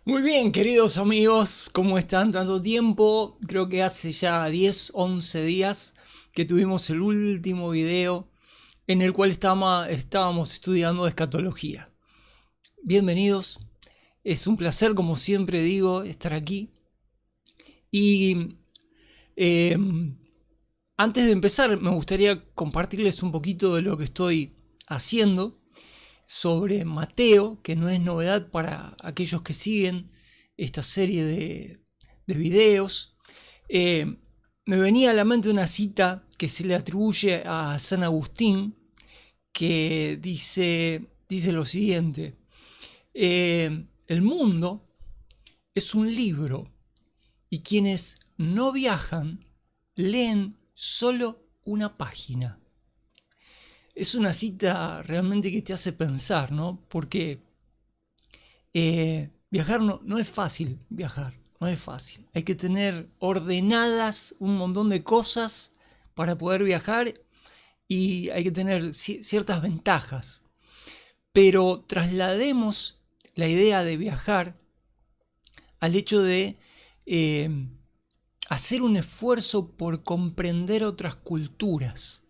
Muy bien, queridos amigos, ¿cómo están? Tanto tiempo, creo que hace ya 10, 11 días que tuvimos el último video en el cual estábamos estudiando escatología. Bienvenidos, es un placer, como siempre digo, estar aquí. Y eh, antes de empezar, me gustaría compartirles un poquito de lo que estoy haciendo sobre Mateo, que no es novedad para aquellos que siguen esta serie de videos. Eh, Me venía a la mente una cita que se le atribuye a San Agustín, que dice lo siguiente: el mundo es un libro y quienes no viajan leen solo una página. Es una cita realmente que te hace pensar, ¿no? Porque viajar no es fácil, viajar, no es fácil. Hay que tener ordenadas un montón de cosas para poder viajar y hay que tener ciertas ventajas. Pero traslademos la idea de viajar al hecho de eh, hacer un esfuerzo por comprender otras culturas.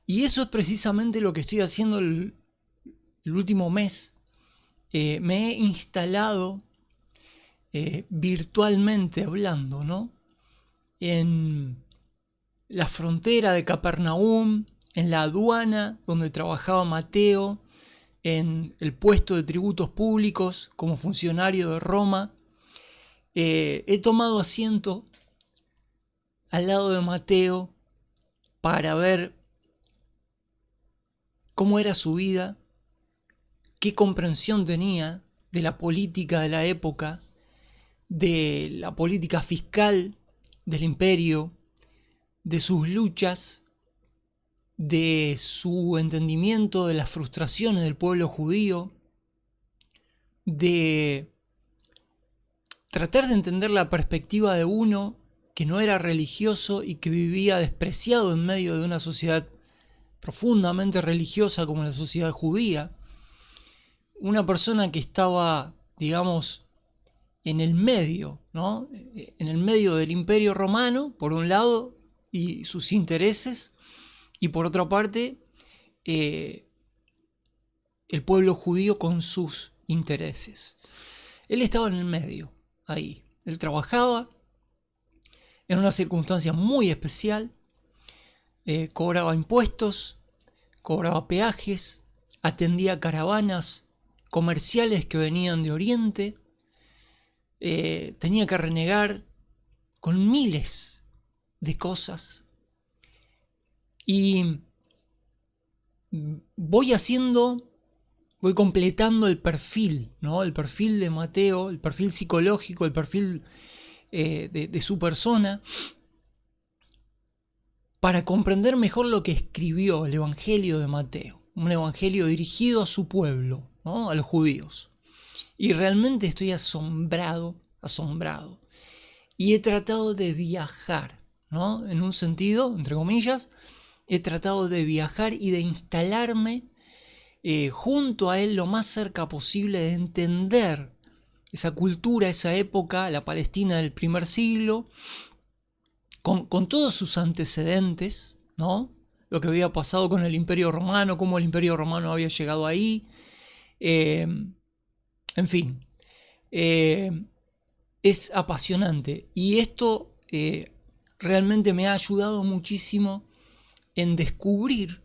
Y eso es precisamente lo que estoy haciendo el último mes. Me he instalado virtualmente hablando, ¿no? En la frontera de Capernaum, en la aduana donde trabajaba Mateo, en el puesto de tributos públicos como funcionario de Roma. He tomado asiento al lado de Mateo para ver cómo era su vida, qué comprensión tenía de la política de la época, de la política fiscal del imperio, de sus luchas, de su entendimiento de las frustraciones del pueblo judío, de tratar de entender la perspectiva de uno que no era religioso y que vivía despreciado en medio de una sociedad profundamente religiosa como la sociedad judía. Una persona que estaba, digamos, en el medio, ¿no? En el medio del imperio romano, por un lado, y sus intereses, y por otra parte, eh, el pueblo judío con sus intereses. Él estaba en el medio, ahí. Él trabajaba en una circunstancia muy especial, cobraba impuestos, cobraba peajes, atendía caravanas comerciales que venían de Oriente, tenía que renegar con miles de cosas. Y voy haciendo, voy completando el perfil, ¿no? El perfil de Mateo, el perfil psicológico, el perfil de su persona, para comprender mejor lo que escribió el Evangelio de Mateo. Un evangelio dirigido a su pueblo, ¿no? A los judíos. Y realmente estoy asombrado, asombrado. Y he tratado de viajar, ¿no? En un sentido, entre comillas, he tratado de viajar y de instalarme junto a él lo más cerca posible, de entender esa cultura, esa época, la Palestina del primer siglo, con todos sus antecedentes, ¿no? Lo que había pasado con el Imperio Romano, cómo el Imperio Romano había llegado ahí, eh, en fin, eh, es apasionante y esto realmente me ha ayudado muchísimo en descubrir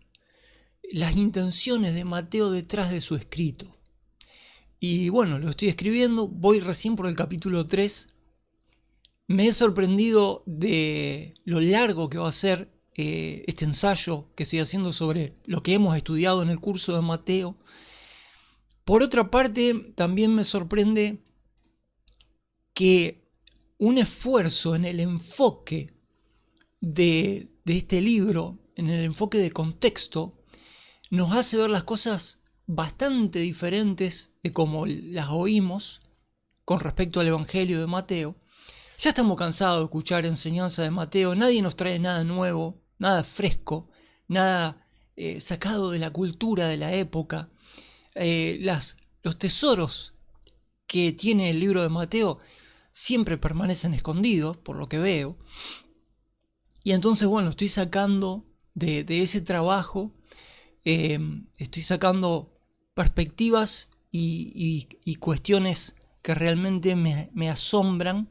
las intenciones de Mateo detrás de su escrito. Y bueno, lo estoy escribiendo, voy recién por el capítulo 3. Me he sorprendido de lo largo que va a ser este ensayo que estoy haciendo sobre lo que hemos estudiado en el curso de Mateo. Por otra parte, también me sorprende que un esfuerzo en el enfoque de este libro, en el enfoque de contexto, nos hace ver las cosas bastante diferentes de como las oímos con respecto al Evangelio de Mateo. Ya estamos cansados de escuchar enseñanza de Mateo, nadie nos trae nada nuevo, nada fresco, nada sacado de la cultura de la época. Los tesoros que tiene el libro de Mateo siempre permanecen escondidos, por lo que veo. Y entonces, bueno, estoy sacando de ese trabajo, estoy sacando perspectivas y cuestiones que realmente me asombran,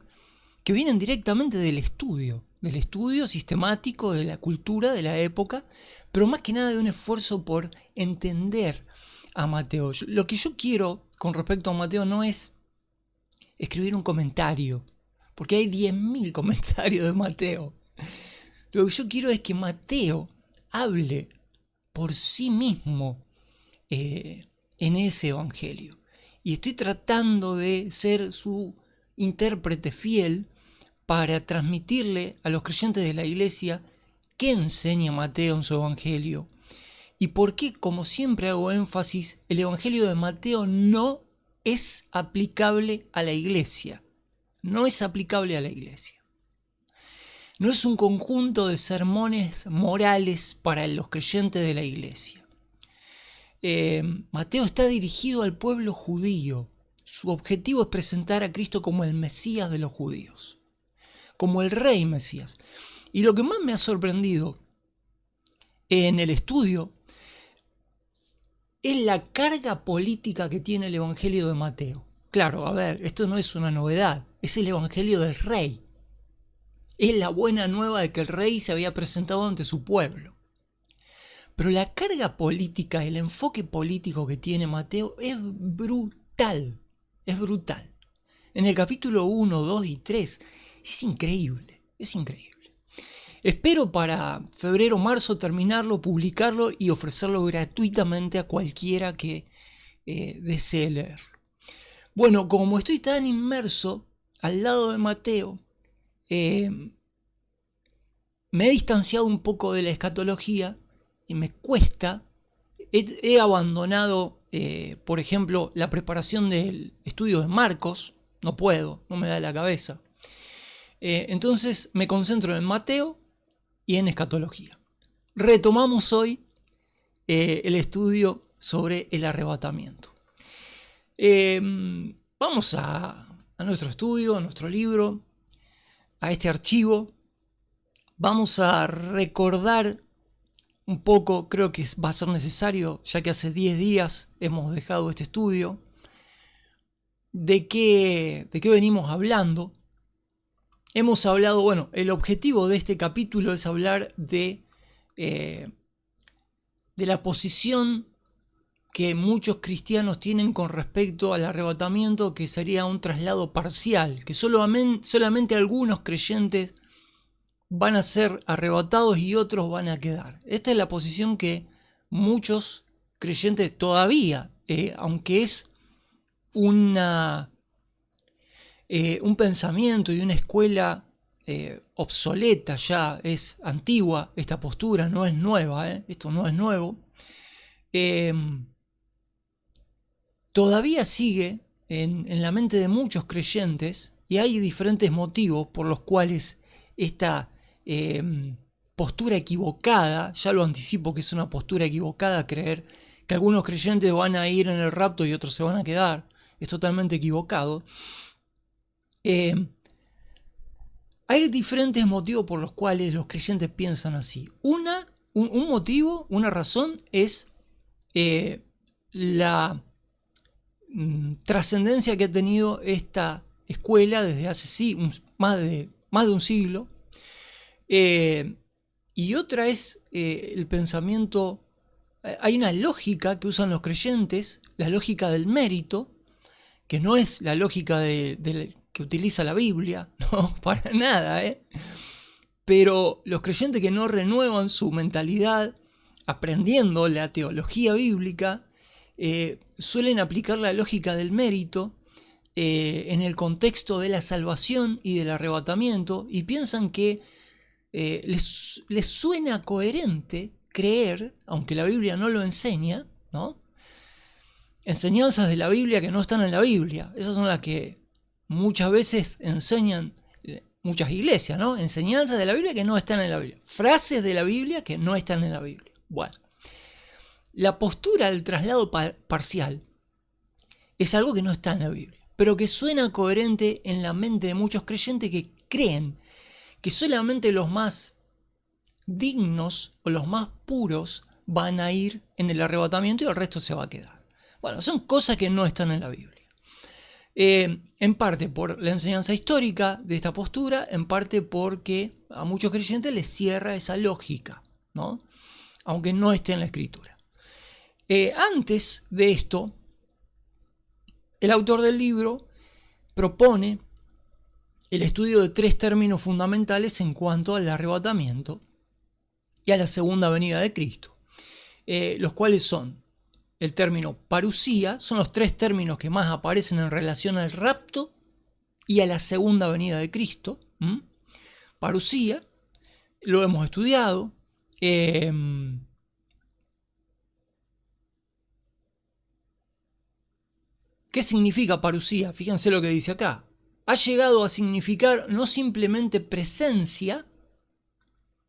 que vienen directamente del estudio sistemático de la cultura de la época, pero más que nada de un esfuerzo por entender a Mateo. Lo que yo quiero con respecto a Mateo no es escribir un comentario, porque hay 10.000 comentarios de Mateo. Lo que yo quiero es que Mateo hable por sí mismo en ese evangelio. Y estoy tratando de ser su intérprete fiel para transmitirle a los creyentes de la iglesia qué enseña Mateo en su evangelio y por qué, como siempre hago énfasis, el evangelio de Mateo no es aplicable a la iglesia. No es aplicable a la iglesia. No es un conjunto de sermones morales para los creyentes de la iglesia. Mateo está dirigido al pueblo judío. Su objetivo es presentar a Cristo como el Mesías de los judíos, como el Rey Mesías. Y lo que más me ha sorprendido en el estudio es la carga política que tiene el Evangelio de Mateo. Claro, a ver, esto no es una novedad, es el Evangelio del Rey. Es la buena nueva de que el Rey se había presentado ante su pueblo. Pero la carga política, el enfoque político que tiene Mateo es brutal, es brutal. En el capítulo 1, 2 y 3 es increíble, es increíble. Espero para febrero o marzo terminarlo, publicarlo y ofrecerlo gratuitamente a cualquiera que desee leerlo. Bueno, como estoy tan inmerso al lado de Mateo, me he distanciado un poco de la escatología y me cuesta. He abandonado, por ejemplo, la preparación del estudio de Marcos. No puedo, no me da la cabeza. Entonces me concentro en Mateo y en escatología. Retomamos hoy el estudio sobre el arrebatamiento. Vamos a nuestro estudio, a nuestro libro, a este archivo. Vamos a recordar un poco, creo que va a ser necesario, ya que hace 10 días hemos dejado este estudio, de qué venimos hablando. Hemos hablado, bueno, el objetivo de este capítulo es hablar de la posición que muchos cristianos tienen con respecto al arrebatamiento, que sería un traslado parcial, que solamente algunos creyentes van a ser arrebatados y otros van a quedar. Esta es la posición que muchos creyentes todavía, aunque es un pensamiento y una escuela obsoleta, ya es antigua esta postura, no es nueva, esto no es nuevo, todavía sigue en la mente de muchos creyentes, y hay diferentes motivos por los cuales esta postura equivocada, ya lo anticipo que es una postura equivocada creer que algunos creyentes van a ir en el rapto y otros se van a quedar, es totalmente equivocado. Hay diferentes motivos por los cuales los creyentes piensan así. Un motivo, una razón es la trascendencia que ha tenido esta escuela desde hace más de un siglo. Y otra es el pensamiento. Hay una lógica que usan los creyentes, la lógica del mérito, que no es la lógica que utiliza la Biblia, no, para nada, Pero los creyentes que no renuevan su mentalidad aprendiendo la teología bíblica, suelen aplicar la lógica del mérito en el contexto de la salvación y del arrebatamiento, y piensan que les suena coherente creer, aunque la Biblia no lo enseña, ¿no?, enseñanzas de la Biblia que no están en la Biblia. Esas son las que muchas veces enseñan muchas iglesias, ¿no? Enseñanzas de la Biblia que no están en la Biblia. Frases de la Biblia que no están en la Biblia. Bueno, la postura del traslado parcial es algo que no está en la Biblia. pero que suena coherente en la mente de muchos creyentes que creen que solamente los más dignos o los más puros van a ir en el arrebatamiento y el resto se va a quedar. Bueno, son cosas que no están en la Biblia. En parte por la enseñanza histórica de esta postura, en parte porque a muchos creyentes les cierra esa lógica, ¿no? Aunque no esté en la Escritura. Antes de esto, el autor del libro propone el estudio de 3 términos fundamentales en cuanto al arrebatamiento y a la segunda venida de Cristo, los cuales son el término parusía, son los 3 términos que más aparecen en relación al rapto y a la segunda venida de Cristo. Parusía, lo hemos estudiado. ¿Qué significa parusía? Fíjense lo que dice acá. Ha llegado a significar no simplemente presencia,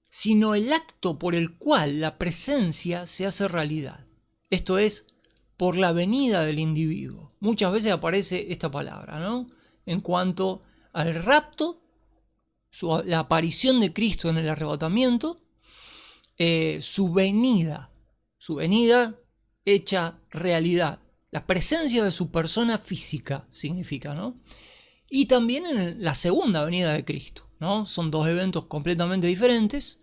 sino el acto por el cual la presencia se hace realidad. Esto es, por la venida del individuo. Muchas veces aparece esta palabra, ¿no? En cuanto al rapto, la aparición de Cristo en el arrebatamiento, su venida hecha realidad. La presencia de su persona física significa, ¿no? Y también en la segunda venida de Cristo, ¿no? Son 2 eventos completamente diferentes,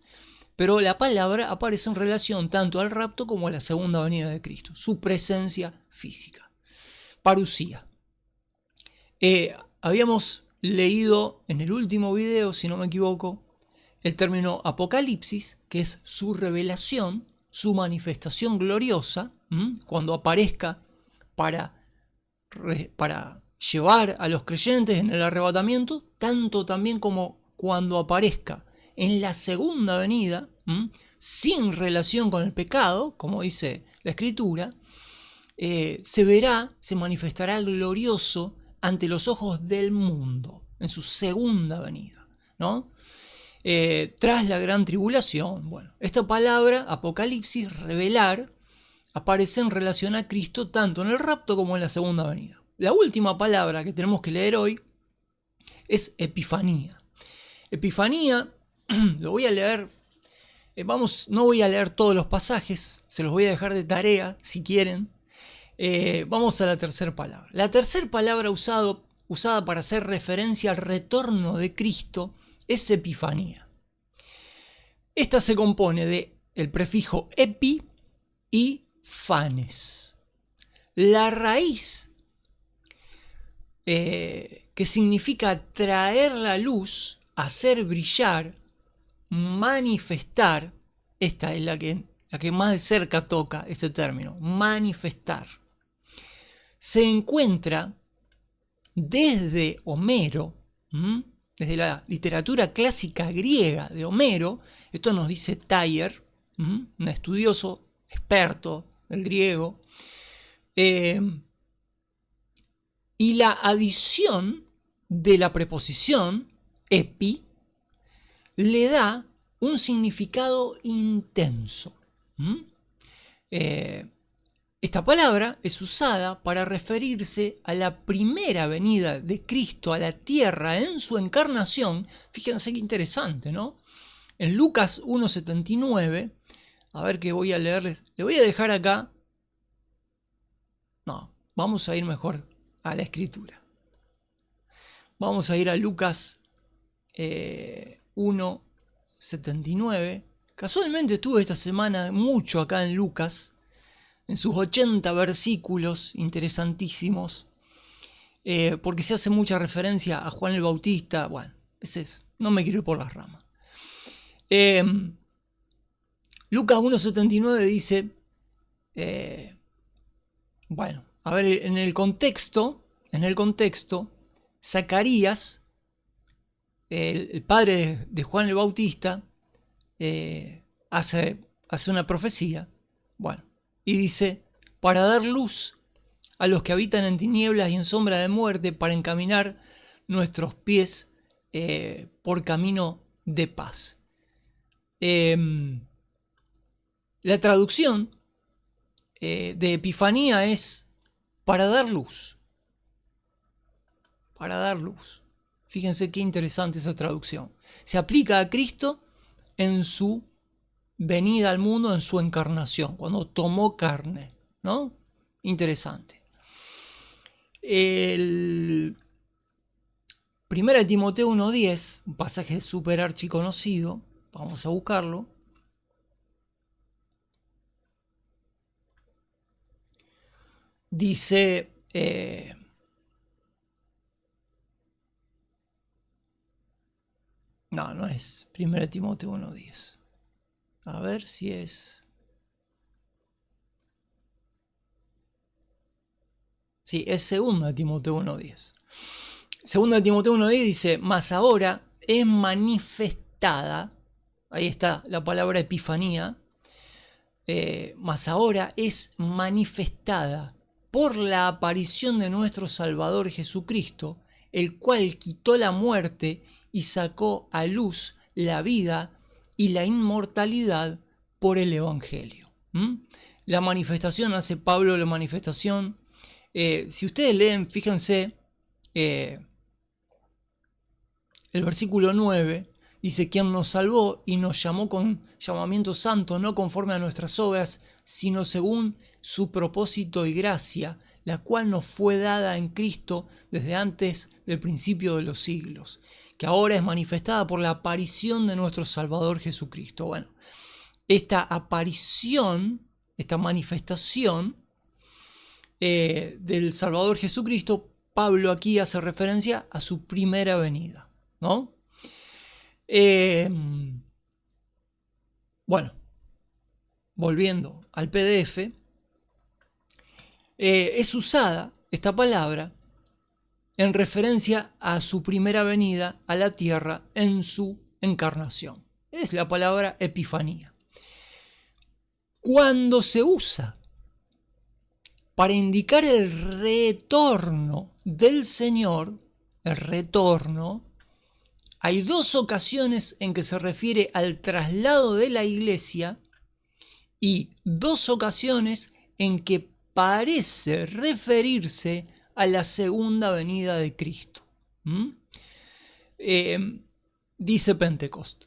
pero la palabra aparece en relación tanto al rapto como a la segunda venida de Cristo, su presencia física. Parusía. Habíamos leído en el último video, si no me equivoco, el término apocalipsis, que es su revelación, su manifestación gloriosa, cuando aparezca para llevar a los creyentes en el arrebatamiento, tanto también como cuando aparezca en la segunda venida, sin relación con el pecado, como dice la Escritura, se manifestará glorioso ante los ojos del mundo, en su segunda venida, ¿no? Tras la gran tribulación. Bueno, esta palabra, apocalipsis, revelar, aparece en relación a Cristo tanto en el rapto como en la segunda venida. La última palabra que tenemos que leer hoy es epifanía. Epifanía, lo voy a leer, no voy a leer todos los pasajes, se los voy a dejar de tarea si quieren. Vamos a la tercera palabra. La tercera palabra usada para hacer referencia al retorno de Cristo es epifanía. Esta se compone de el prefijo epi y fanes. La raíz, que significa traer la luz, hacer brillar, manifestar, esta es la que más de cerca toca este término, manifestar. Se encuentra desde Homero, desde la literatura clásica griega de Homero. Esto nos dice Thayer, un estudioso experto del griego. Y la adición de la preposición epi le da un significado intenso. Esta palabra es usada para referirse a la primera venida de Cristo a la tierra en su encarnación. Fíjense qué interesante, ¿no? En Lucas 1:79, a ver qué voy a leerles. Le voy a dejar acá. No, vamos a ir mejor a la Escritura. Vamos a ir a Lucas 1:79. Casualmente estuve esta semana mucho acá en Lucas, en sus 80 versículos interesantísimos, porque se hace mucha referencia a Juan el Bautista. Bueno, no me quiero ir por las ramas. Lucas 1:79 dice, bueno, a ver, en el contexto, Zacarías, el padre de Juan el Bautista, hace una profecía, bueno, y dice, para dar luz a los que habitan en tinieblas y en sombra de muerte, para encaminar nuestros pies por camino de paz. La traducción de epifanía es para dar luz. para dar luz. Fíjense qué interesante esa traducción. Se aplica a Cristo en su venida al mundo, en su encarnación, cuando tomó carne, ¿no? Interesante. El 1 Timoteo 1:10, un pasaje súper archiconocido, vamos a buscarlo. Dice, no es 1 Timoteo 1:10. A ver si es... Sí, es 2 Timoteo 1:10. 2 Timoteo 1:10 dice, mas ahora es manifestada, ahí está la palabra epifanía, mas ahora es manifestada por la aparición de nuestro Salvador Jesucristo, el cual quitó la muerte y sacó a luz la vida y la inmortalidad por el Evangelio. La manifestación, hace Pablo la manifestación. Si ustedes leen, fíjense, el versículo 9 dice, quien nos salvó y nos llamó con llamamiento santo, no conforme a nuestras obras, sino según su propósito y gracia, la cual nos fue dada en Cristo desde antes del principio de los siglos, que ahora es manifestada por la aparición de nuestro Salvador Jesucristo. Bueno, esta aparición, esta manifestación del Salvador Jesucristo, Pablo aquí hace referencia a su primera venida, ¿no? Bueno, volviendo al PDF, es usada esta palabra en referencia a su primera venida a la tierra en su encarnación. Es la palabra epifanía. Cuando se usa para indicar el retorno del Señor, el retorno, hay dos ocasiones en que se refiere al traslado de la iglesia y dos ocasiones en que parece referirse a la segunda venida de Cristo. Dice Pentecost,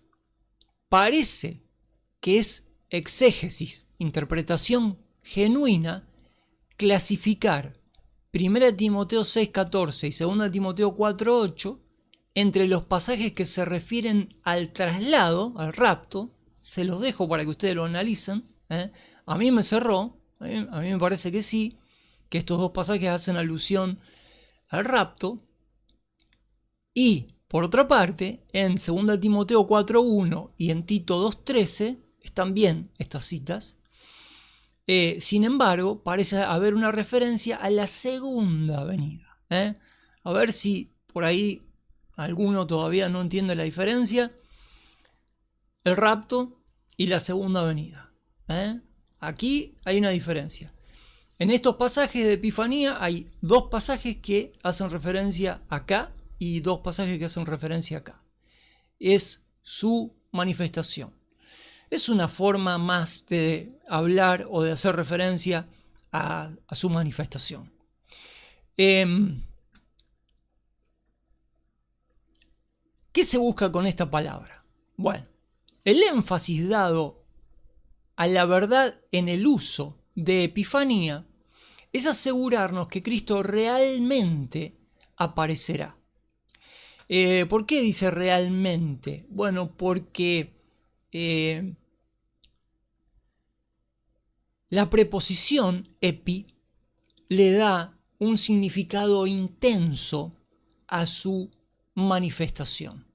parece que es exégesis, interpretación genuina, clasificar 1 Timoteo 6:14 y 2 Timoteo 4:8 entre los pasajes que se refieren al traslado, al rapto. Se los dejo para que ustedes lo analicen. A mí me cerró, a mí me parece que sí, que estos dos pasajes hacen alusión al rapto. Y, por otra parte, en 2 Timoteo 4:1 y en Tito 2:13 están bien estas citas. Sin embargo, parece haber una referencia a la segunda venida. A ver si por ahí alguno todavía no entiende la diferencia. El rapto y la segunda venida. Aquí hay una diferencia. En estos pasajes de Epifanía hay dos pasajes que hacen referencia acá y dos pasajes que hacen referencia acá. Es su manifestación. Es una forma más de hablar o de hacer referencia a su manifestación. ¿Qué se busca con esta palabra? Bueno, el énfasis dado a la verdad en el uso de Epifanía es asegurarnos que Cristo realmente aparecerá. ¿Por qué dice realmente? Bueno, porque la preposición epi le da un significado intenso a su manifestación,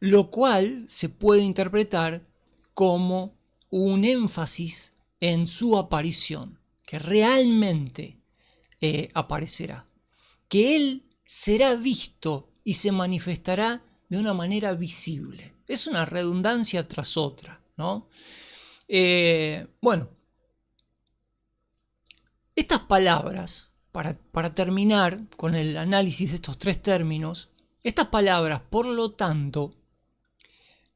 lo cual se puede interpretar como un énfasis en su aparición, que realmente aparecerá, que Él será visto y se manifestará de una manera visible. Es una redundancia tras otra, ¿no? Bueno, estas palabras, para terminar con el análisis de estos tres términos, estas palabras, por lo tanto,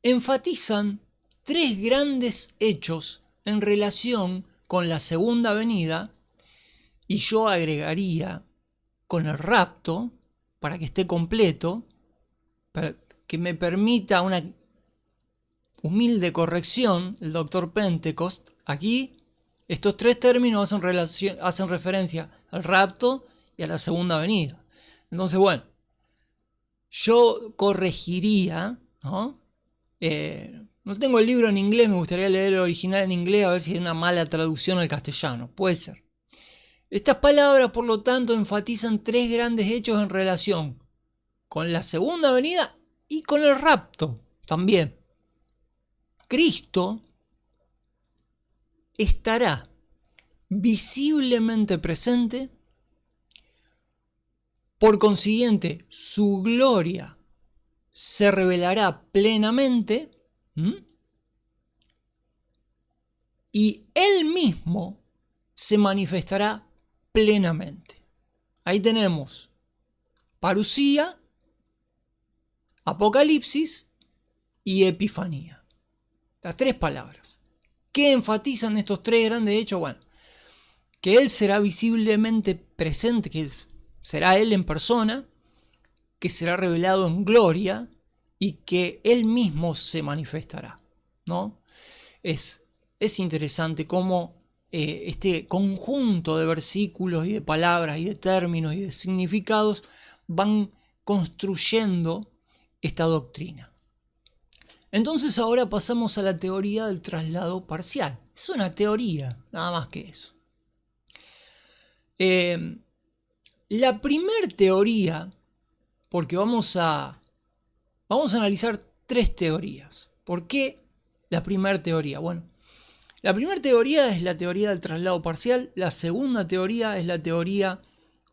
enfatizan tres grandes hechos en relación con la segunda venida, y yo agregaría con el rapto, para que esté completo, que me permita una humilde corrección, el doctor Pentecost, aquí estos tres términos hacen referencia al rapto y a la segunda venida. Entonces, bueno, yo corregiría, ¿no? No tengo el libro en inglés, me gustaría leer el original en inglés a ver si hay una mala traducción al castellano. Puede ser. Estas palabras, por lo tanto, enfatizan tres grandes hechos en relación con la segunda venida y con el rapto también. Cristo estará visiblemente presente, por consiguiente, su gloria se revelará plenamente, y Él mismo se manifestará plenamente. Ahí tenemos parusía, apocalipsis y epifanía. Las tres palabras. ¿Qué enfatizan estos tres grandes hechos? Bueno, que Él será visiblemente presente, que será Él en persona, que será revelado en gloria y que Él mismo se manifestará, ¿no? Es interesante cómo este conjunto de versículos y de palabras y de términos y de significados van construyendo esta doctrina. Entonces ahora pasamos a la teoría del traslado parcial. Es una teoría, nada más que eso. La primer teoría, porque vamos a analizar tres teorías. ¿Por qué la primera teoría? Bueno, la primera teoría es la teoría del traslado parcial. La segunda teoría es la teoría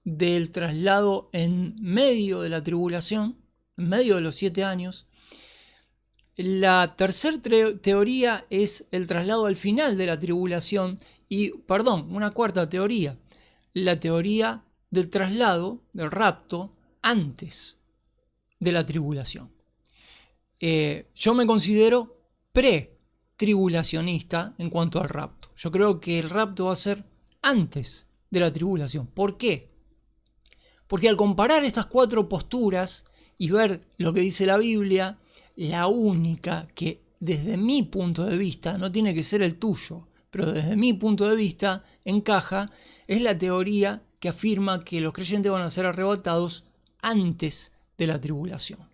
del traslado en medio de la tribulación, en medio de los 7 años. La tercera teoría es el traslado al final de la tribulación. Y, una cuarta teoría, la teoría del traslado, del rapto, antes de la tribulación. Yo me considero pre-tribulacionista en cuanto al rapto. Yo creo que el rapto va a ser antes de la tribulación. ¿Por qué? Porque al comparar estas cuatro posturas y ver lo que dice la Biblia, la única que desde mi punto de vista, no tiene que ser el tuyo, pero desde mi punto de vista encaja, es la teoría que afirma que los creyentes van a ser arrebatados antes de la tribulación.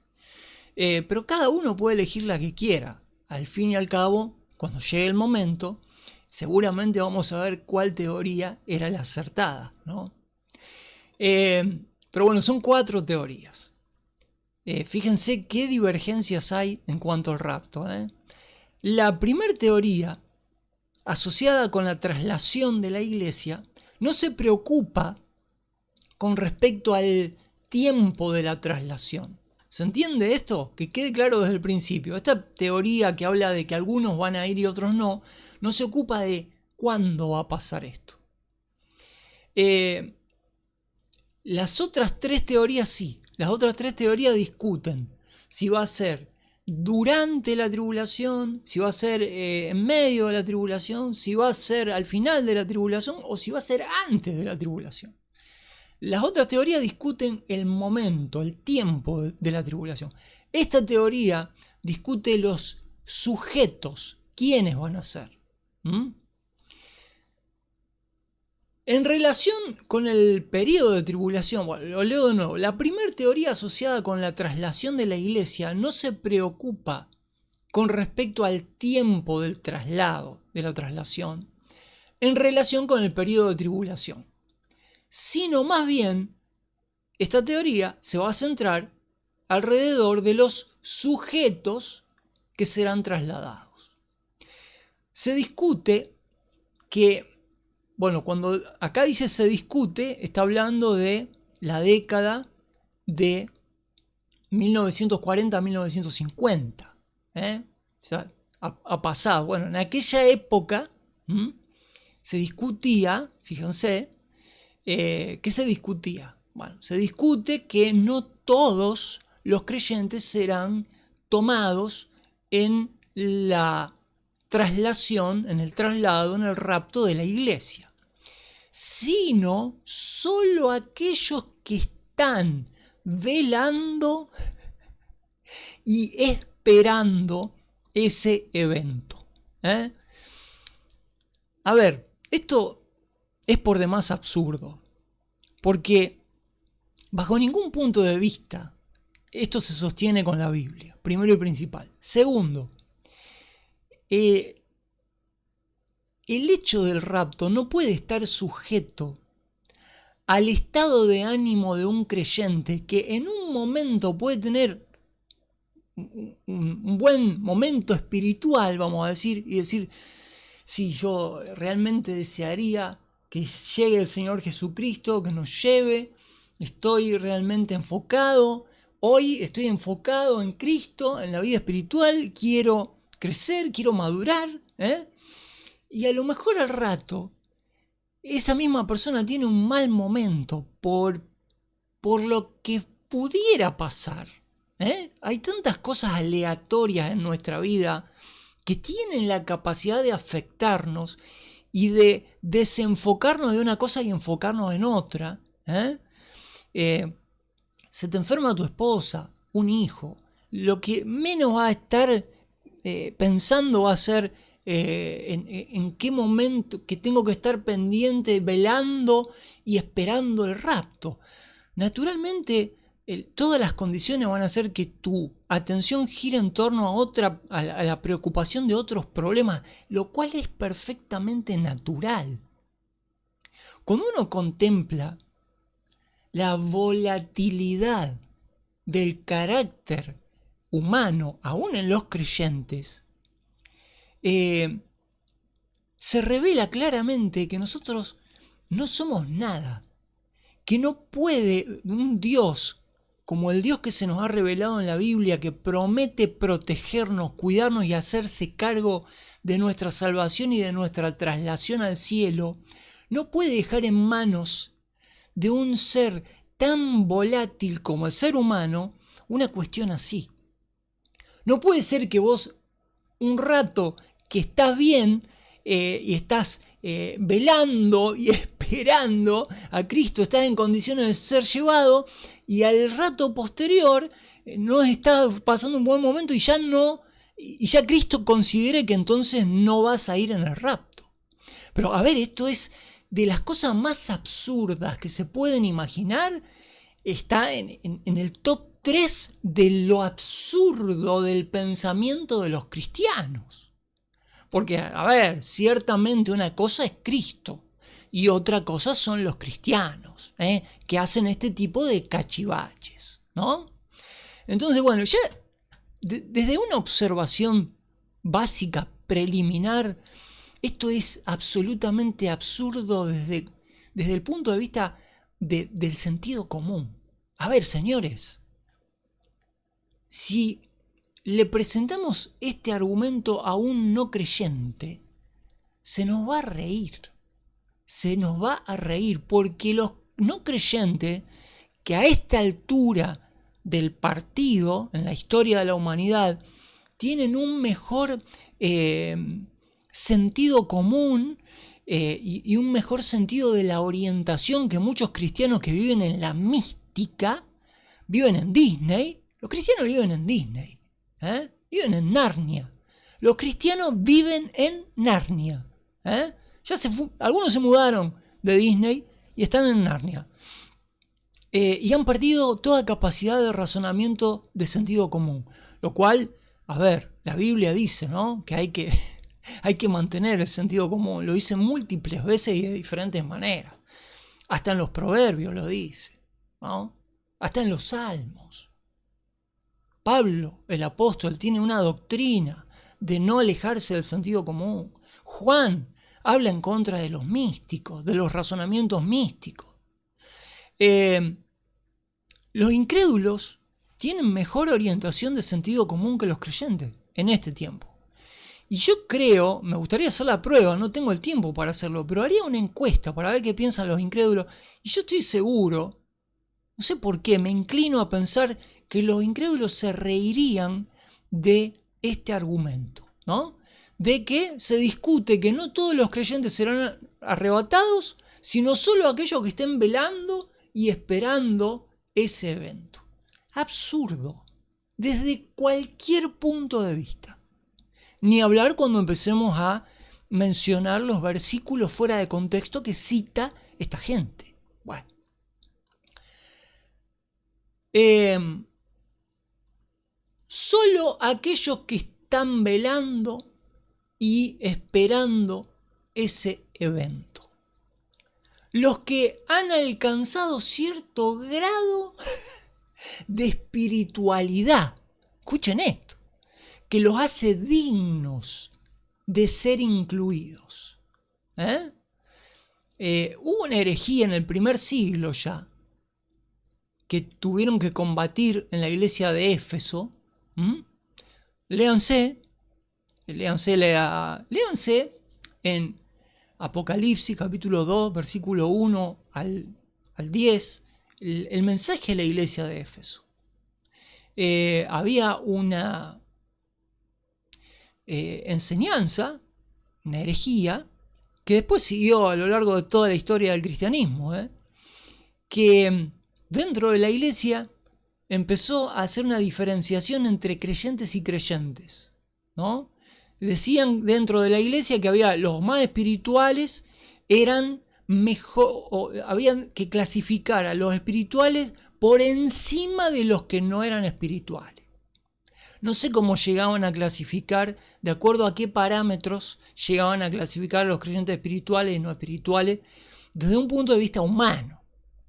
Pero cada uno puede elegir la que quiera. Al fin y al cabo, cuando llegue el momento, seguramente vamos a ver cuál teoría era la acertada, ¿no? Pero bueno, son cuatro teorías. Fíjense qué divergencias hay en cuanto al rapto. La primera teoría, asociada con la traslación de la iglesia, no se preocupa con respecto al tiempo de la traslación. ¿Se entiende esto? Que quede claro desde el principio. Esta teoría que habla de que algunos van a ir y otros no, no se ocupa de cuándo va a pasar esto. Las otras tres teorías sí. Las otras tres teorías discuten si va a ser durante la tribulación, si va a ser en medio de la tribulación, si va a ser al final de la tribulación o si va a ser antes de la tribulación. Las otras teorías discuten el momento, el tiempo de la tribulación. Esta teoría discute los sujetos, quiénes van a ser. En relación con el periodo de tribulación, bueno, lo leo de nuevo, la primera teoría asociada con la traslación de la iglesia no se preocupa con respecto al tiempo del traslado, de la traslación, en relación con el periodo de tribulación, sino más bien, esta teoría se va a centrar alrededor de los sujetos que serán trasladados. Se discute que, bueno, cuando acá dice se discute, está hablando de la década de 1940 a 1950. O sea, ha pasado. Bueno, en aquella época se discutía, fíjense, ¿qué se discutía? Bueno, se discute que no todos los creyentes serán tomados en la traslación, en el traslado, en el rapto de la iglesia, sino solo aquellos que están velando y esperando ese evento. A ver, esto es por demás absurdo, porque bajo ningún punto de vista esto se sostiene con la Biblia, primero y principal. Segundo, el hecho del rapto no puede estar sujeto al estado de ánimo de un creyente que en un momento puede tener un buen momento espiritual, vamos a decir, y decir, sí, yo realmente desearía que llegue el Señor Jesucristo, que nos lleve, estoy realmente enfocado, hoy estoy enfocado en Cristo, en la vida espiritual, quiero crecer, quiero madurar, y a lo mejor al rato esa misma persona tiene un mal momento por lo que pudiera pasar. Hay tantas cosas aleatorias en nuestra vida que tienen la capacidad de afectarnos y de desenfocarnos de una cosa y enfocarnos en otra. Se te enferma tu esposa, un hijo, lo que menos va a estar pensando va a ser en qué momento que tengo que estar pendiente, velando y esperando el rapto. Naturalmente, todas las condiciones van a hacer que tu atención gire en torno a la preocupación de otros problemas, lo cual es perfectamente natural. Cuando uno contempla la volatilidad del carácter humano, aún en los creyentes, se revela claramente que nosotros no somos nada, que no puede un Dios como el Dios que se nos ha revelado en la Biblia, que promete protegernos, cuidarnos y hacerse cargo de nuestra salvación y de nuestra traslación al cielo, no puede dejar en manos de un ser tan volátil como el ser humano una cuestión así. No puede ser que vos un rato que estás bien y estás velando y esperando a Cristo, estás en condiciones de ser llevado y al rato posterior no está pasando un buen momento y ya Cristo considere que entonces no vas a ir en el rapto. Pero a ver, esto es de las cosas más absurdas que se pueden imaginar, está en el top 3 de lo absurdo del pensamiento de los cristianos. Porque, a ver, ciertamente una cosa es Cristo y otra cosa son los cristianos, que hacen este tipo de cachivaches, ¿no? Entonces, bueno, ya desde una observación básica, preliminar, esto es absolutamente absurdo desde el punto de vista del sentido común. A ver, señores, si le presentamos este argumento a un no creyente, se nos va a reír, porque los no creyentes que a esta altura del partido, en la historia de la humanidad, tienen un mejor sentido común y un mejor sentido de la orientación que muchos cristianos que viven en la mística, viven en Disney. Los cristianos viven en Disney, viven en Narnia. Los cristianos viven en Narnia. Algunos se mudaron de Disney y están en Narnia. Y han perdido toda capacidad de razonamiento de sentido común. Lo cual, a ver, la Biblia dice, ¿no?, que hay que mantener el sentido común. Lo dice múltiples veces y de diferentes maneras. Hasta en los proverbios lo dice, ¿no? Hasta en los salmos. Pablo, el apóstol, tiene una doctrina de no alejarse del sentido común. Juan habla en contra de los místicos, de los razonamientos místicos. Los incrédulos tienen mejor orientación de sentido común que los creyentes en este tiempo. Y yo creo, me gustaría hacer la prueba, no tengo el tiempo para hacerlo, pero haría una encuesta para ver qué piensan los incrédulos. Y yo estoy seguro, no sé por qué, me inclino a pensar que los incrédulos se reirían de este argumento, ¿no? De que se discute que no todos los creyentes serán arrebatados, sino solo aquellos que estén velando y esperando ese evento. Absurdo, desde cualquier punto de vista. Ni hablar cuando empecemos a mencionar los versículos fuera de contexto que cita esta gente. Bueno. Solo aquellos que están velando y esperando ese evento. Los que han alcanzado cierto grado de espiritualidad. Escuchen esto. Que los hace dignos de ser incluidos. Hubo una herejía en el primer siglo ya que tuvieron que combatir en la iglesia de Éfeso. Léanse en Apocalipsis capítulo 2 versículo 1 al 10 el mensaje de la iglesia de Éfeso. Había una enseñanza, una herejía, que después siguió a lo largo de toda la historia del cristianismo, que dentro de la iglesia empezó a hacer una diferenciación entre creyentes y creyentes, ¿no? Decían dentro de la iglesia que había los más espirituales, eran mejor, o habían que clasificar a los espirituales por encima de los que no eran espirituales. No sé cómo llegaban a clasificar, de acuerdo a qué parámetros llegaban a clasificar a los creyentes espirituales y no espirituales, desde un punto de vista humano,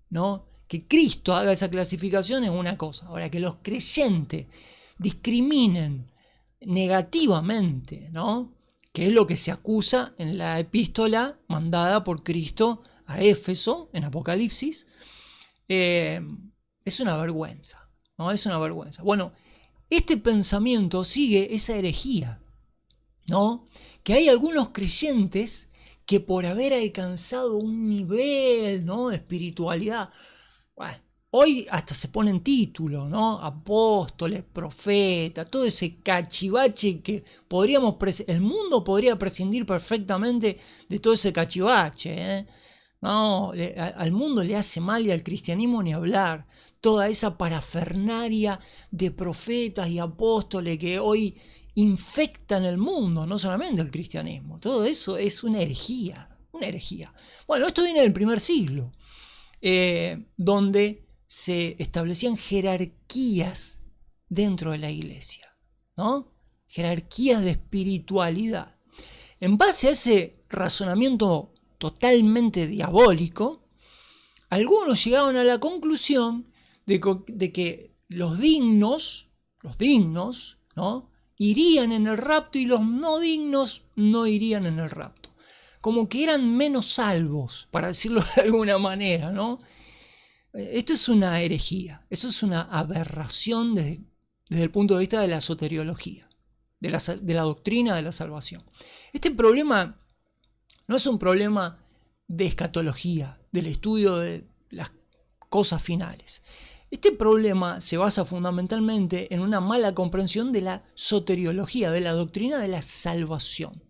¿no? Que Cristo haga esa clasificación es una cosa. Ahora, que los creyentes discriminen negativamente, ¿no? Que es lo que se acusa en la epístola mandada por Cristo a Éfeso, en Apocalipsis, es una vergüenza, ¿no? Es una vergüenza. Bueno, este pensamiento sigue esa herejía, ¿no? Que hay algunos creyentes que por haber alcanzado un nivel, ¿no?, de espiritualidad, bueno, hoy hasta se ponen títulos, ¿no? Apóstoles, profetas, todo ese cachivache que el mundo podría prescindir perfectamente de todo ese cachivache, No, al mundo le hace mal y al cristianismo ni hablar. Toda esa parafernaria de profetas y apóstoles que hoy infectan el mundo, no solamente el cristianismo. Todo eso es una herejía, una herejía. Bueno, esto viene del primer siglo, donde se establecían jerarquías dentro de la iglesia, ¿no? Jerarquías de espiritualidad. En base a ese razonamiento totalmente diabólico, algunos llegaron a la conclusión de que los dignos, ¿no?, irían en el rapto y los no dignos no irían en el rapto. Como que eran menos salvos, para decirlo de alguna manera, ¿no? Esto es una herejía, eso es una aberración desde el punto de vista de la soteriología, de la doctrina de la salvación. Este problema no es un problema de escatología, del estudio de las cosas finales. Este problema se basa fundamentalmente en una mala comprensión de la soteriología, de la doctrina de la salvación.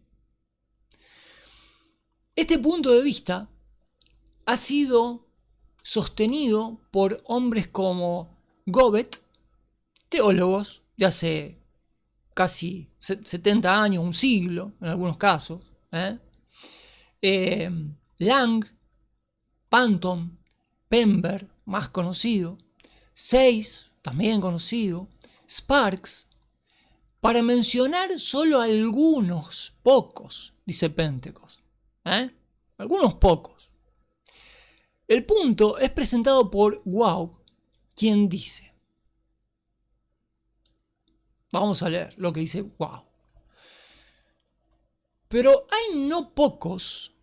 Este punto de vista ha sido sostenido por hombres como Goethe, teólogos de hace casi 70 años, un siglo en algunos casos, Lang, Panton, Pember, más conocido, Sayce, también conocido, Sparks, para mencionar solo algunos pocos, dice Pentecost, algunos pocos. El punto es presentado por Waugh, quien dice, vamos a leer lo que dice Waugh. Pero hay no pocos,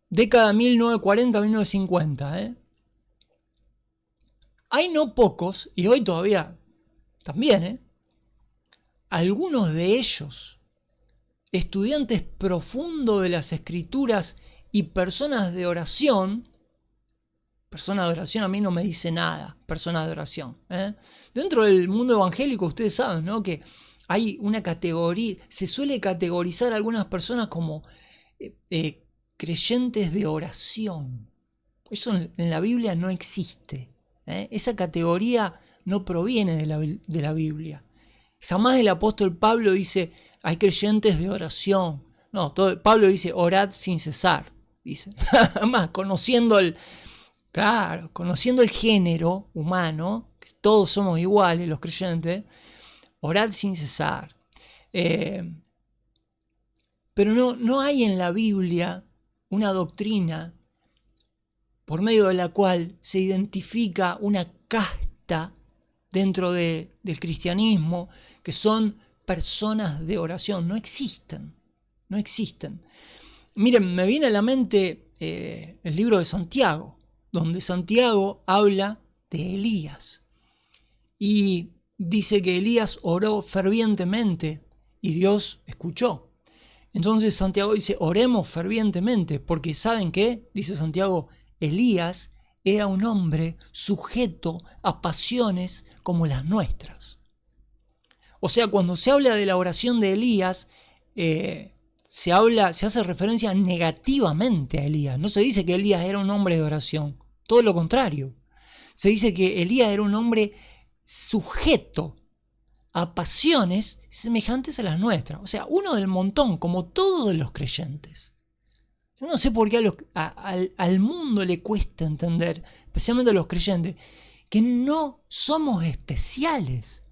década 1940-1950, hay no pocos, y hoy todavía también, algunos de ellos, estudiantes profundos de las escrituras y personas de oración a mí no me dice nada, personas de oración. Dentro del mundo evangélico ustedes saben, ¿no?, que hay una categoría, se suele categorizar a algunas personas como creyentes de oración. Eso en la Biblia no existe. Esa categoría no proviene de la Biblia. Jamás el apóstol Pablo dice, hay creyentes de oración. No, Pablo dice, orad sin cesar. Dice. Además, conociendo el género humano, que todos somos iguales los creyentes, orad sin cesar. Pero no hay en la Biblia una doctrina por medio de la cual se identifica una casta dentro del cristianismo, que son personas de oración. No existen. Miren, me viene a la mente el libro de Santiago, donde Santiago habla de Elías. Y dice que Elías oró fervientemente y Dios escuchó. Entonces Santiago dice, oremos fervientemente, porque ¿saben qué? Dice Santiago, Elías era un hombre sujeto a pasiones como las nuestras. O sea, cuando se habla de la oración de Elías, se hace referencia negativamente a Elías. No se dice que Elías era un hombre de oración, todo lo contrario. Se dice que Elías era un hombre sujeto a pasiones semejantes a las nuestras. O sea, uno del montón, como todos los creyentes. Yo no sé por qué al mundo le cuesta entender, especialmente a los creyentes, que no somos especiales,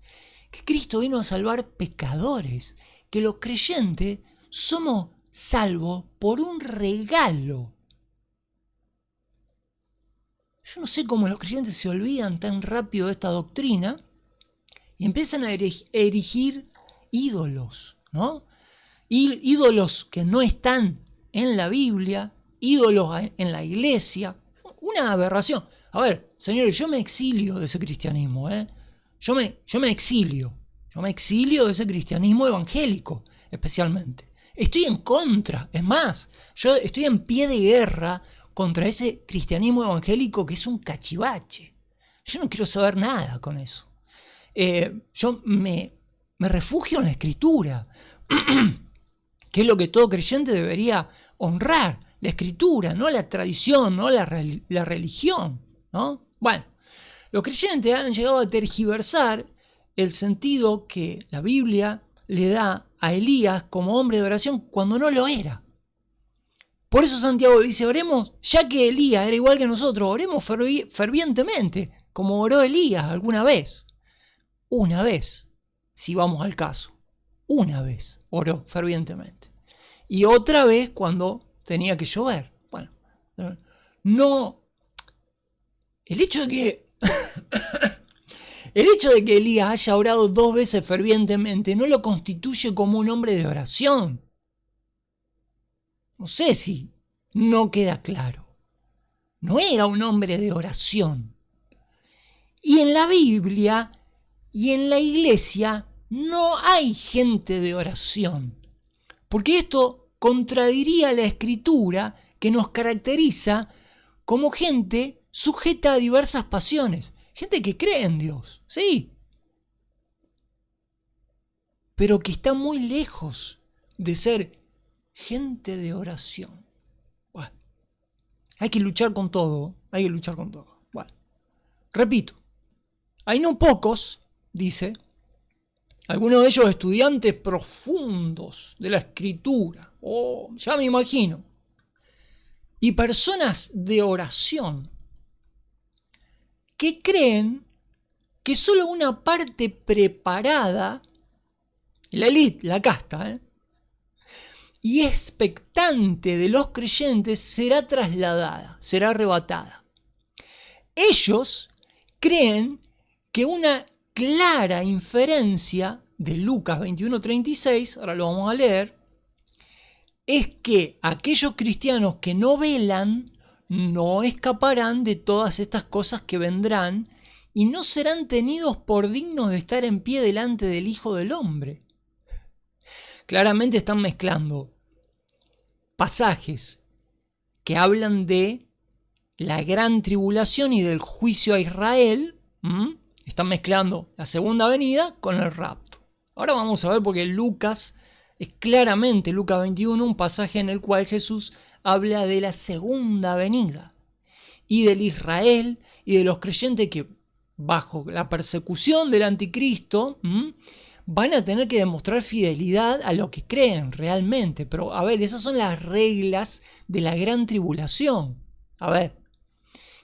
que Cristo vino a salvar pecadores, que los creyentes somos salvos por un regalo. Yo no sé cómo los creyentes se olvidan tan rápido de esta doctrina y empiezan a erigir ídolos, ¿no? Ídolos que no están en la Biblia, ídolos en la iglesia, una aberración. A ver, señores, yo me exilio de ese cristianismo, Yo me exilio de ese cristianismo evangélico, especialmente. Estoy en contra, es más, yo estoy en pie de guerra contra ese cristianismo evangélico que es un cachivache. Yo no quiero saber nada con eso. Yo me refugio en la Escritura, que es lo que todo creyente debería honrar, la Escritura, no la tradición, no la religión, ¿no? Bueno, los creyentes han llegado a tergiversar el sentido que la Biblia le da a Elías como hombre de oración cuando no lo era. Por eso Santiago dice, oremos, ya que Elías era igual que nosotros, oremos fervientemente, como oró Elías alguna vez. Una vez, si vamos al caso. Una vez oró fervientemente. Y otra vez cuando tenía que llover. Bueno, no. El hecho de que Elías haya orado 2 veces fervientemente no lo constituye como un hombre de oración. No sé si no queda claro. No era un hombre de oración. Y en la Biblia y en la iglesia no hay gente de oración. Porque esto contradiría la Escritura que nos caracteriza como gente sujeta a diversas pasiones. Gente que cree en Dios, sí. Pero que está muy lejos de ser gente de oración. Bueno, hay que luchar con todo. Bueno, repito, hay no pocos, dice, algunos de ellos estudiantes profundos de la Escritura, ya me imagino, y personas de oración que creen que solo una parte preparada, la élite, la casta, y expectante de los creyentes será trasladada, será arrebatada. Ellos creen que una clara inferencia de Lucas 21:36, ahora lo vamos a leer, es que aquellos cristianos que no velan no escaparán de todas estas cosas que vendrán y no serán tenidos por dignos de estar en pie delante del Hijo del Hombre. Claramente están mezclando pasajes que hablan de la gran tribulación y del juicio a Israel. Están mezclando la segunda venida con el rapto. Ahora vamos a ver porque Lucas es claramente, Lucas 21, un pasaje en el cual Jesús habla de la segunda venida. y del Israel y de los creyentes que bajo la persecución del anticristo van a tener que demostrar fidelidad a lo que creen realmente. Pero a ver, esas son las reglas de la gran tribulación. A ver,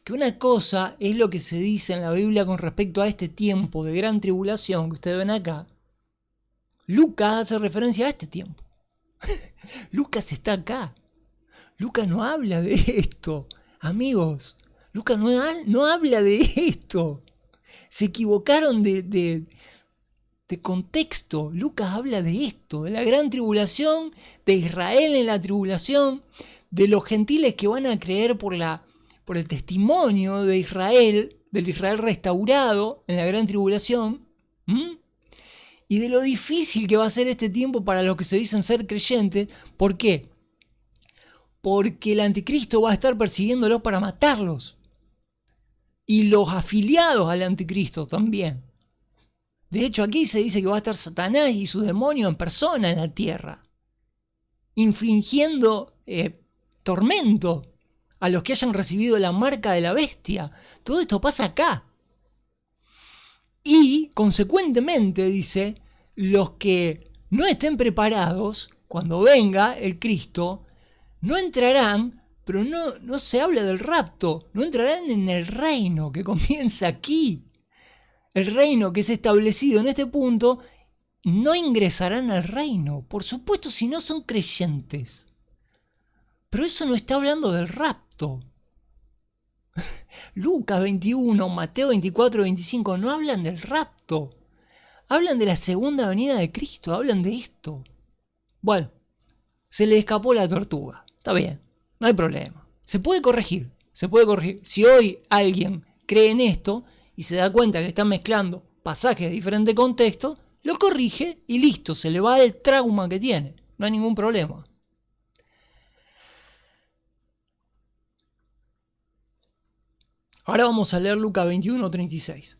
que una cosa es lo que se dice en la Biblia con respecto a este tiempo de gran tribulación que ustedes ven acá. Lucas hace referencia a este tiempo. Lucas está acá. Lucas no habla de esto. Amigos, Lucas no habla de esto. Se equivocaron de contexto. Lucas habla de esto, de la gran tribulación, de Israel en la tribulación, de los gentiles que van a creer por el testimonio de Israel, del Israel restaurado en la gran tribulación, y de lo difícil que va a ser este tiempo para los que se dicen ser creyentes. ¿Por qué? Porque el anticristo va a estar persiguiéndolos para matarlos. Y los afiliados al anticristo también. De hecho, aquí se dice que va a estar Satanás y sus demonios en persona en la tierra, infligiendo tormento a los que hayan recibido la marca de la bestia. Todo esto pasa acá. Y, consecuentemente, dice, los que no estén preparados, cuando venga el Cristo, no entrarán, pero no se habla del rapto, no entrarán en el reino que comienza aquí. El reino que es establecido en este punto, no ingresarán al reino, por supuesto, si no son creyentes. Pero eso no está hablando del rapto. Lucas 21, Mateo 24, 25 no hablan del rapto. Hablan de la segunda venida de Cristo, hablan de esto. Bueno, se le escapó la tortuga. Está bien, no hay problema. Se puede corregir, se puede corregir. Si hoy alguien cree en esto y se da cuenta que está mezclando pasajes de diferente contexto, lo corrige y listo, se le va el trauma que tiene. No hay ningún problema. Ahora vamos a leer Lucas 21, 36.